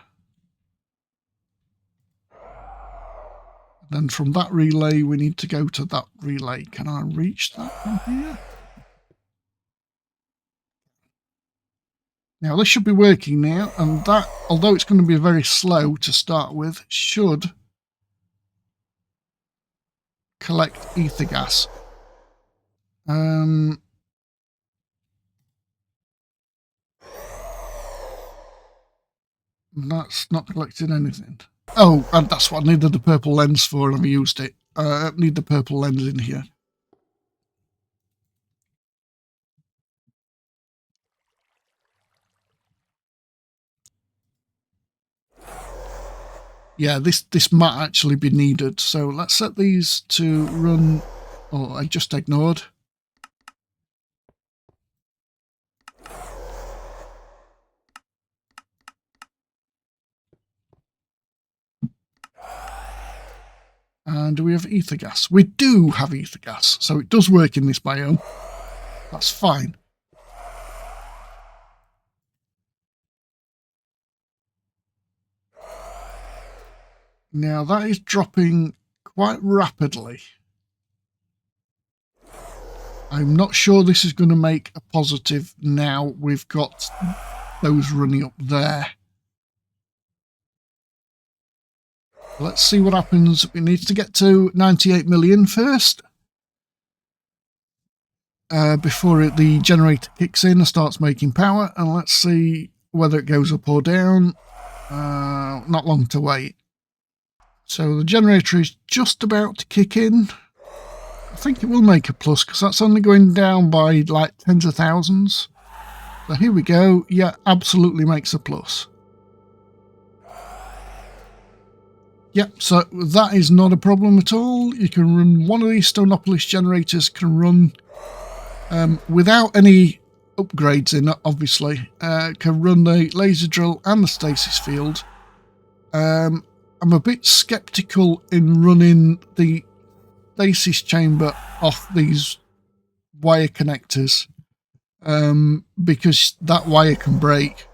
Then from that relay, we need to go to that relay. Can I reach that from here? Now, this should be working now, and that, although it's going to be very slow to start with, should collect ether gas. That's not collected anything. Oh, and that's what I needed the purple lens for, and I've used it. I need the purple lens in here. Yeah, this might actually be needed. So let's set these to run. Oh, I just ignored. And do we have ether gas? We do have ether gas, so it does work in this biome. That's fine. Now that is dropping quite rapidly. I'm not sure this is going to make a positive now we've got those running up there. Let's see what happens. It needs to get to 98 million first. Before the generator kicks in and starts making power. And let's see whether it goes up or down. Not long to wait. So the generator is just about to kick in. I think it will make a plus because that's only going down by like tens of thousands. So here we go. Yeah, absolutely makes a plus. Yep, so that is not a problem at all. You can run one of these Stoneopolis generators, can run without any upgrades in, obviously. Can run the laser drill and the stasis field. I'm a bit sceptical in running the stasis chamber off these wire connectors because that wire can break.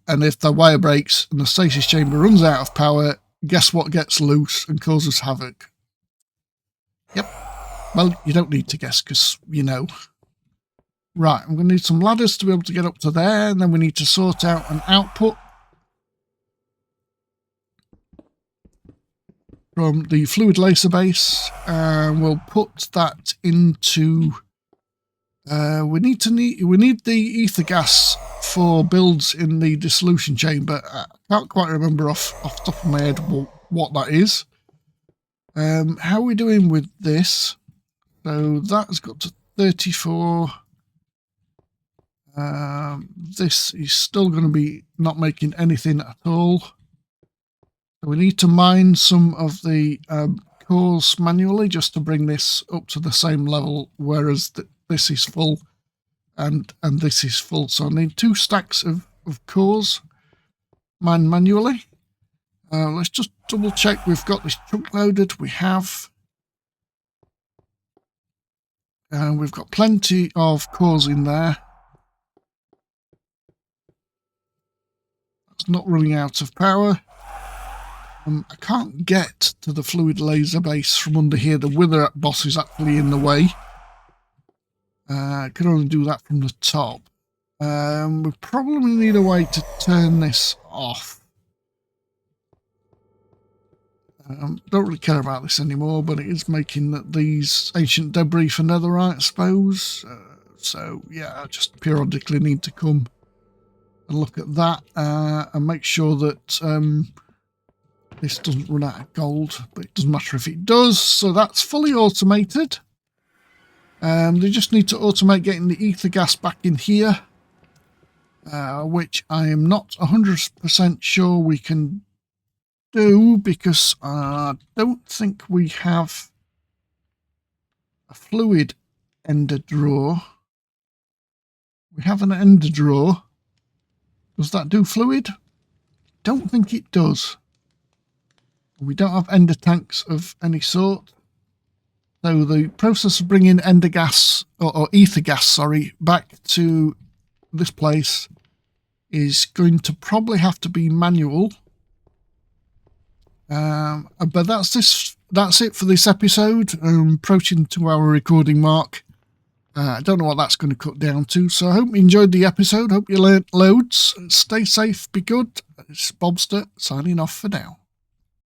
And if the wire breaks and the stasis chamber runs out of power, guess what gets loose and causes havoc? Yep. Well, you don't need to guess because you know. Right, I'm going to need some ladders to be able to get up to there, and then we need to sort out an output from the fluid laser base, and we'll put that into... we need the ether gas for builds in the dissolution chamber. I can't quite remember off the top of my head what that is. How are we doing with this? So that's got to 34. This is still going to be not making anything at all. So we need to mine some of the cores manually just to bring this up to the same level, whereas this is full and this is full. So I need 2 stacks of cores mined manually. Let's just double check we've got this chunk loaded. We have. We've got plenty of cores in there. It's not running out of power. I can't get to the fluid laser base from under here. The wither boss is actually in the way. I can only do that from the top. We probably need a way to turn this off. Don't really care about this anymore, but it is making these ancient debris for netherite, I suppose. So yeah, I just periodically need to come and look at that and make sure that this doesn't run out of gold, but it doesn't matter if it does. So that's fully automated. They just need to automate getting the ether gas back in here, which I am not 100% sure we can do because I don't think we have a fluid ender drawer. We have an ender drawer. Does that do fluid? Don't think it does. We don't have ender tanks of any sort. So the process of bringing ender gas, or ether gas, sorry, back to this place is going to probably have to be manual. But that's it for this episode. Approaching the 2-hour recording mark. I don't know what that's going to cut down to. So I hope you enjoyed the episode. Hope you learnt loads. Stay safe, be good. It's Bobster signing off for now.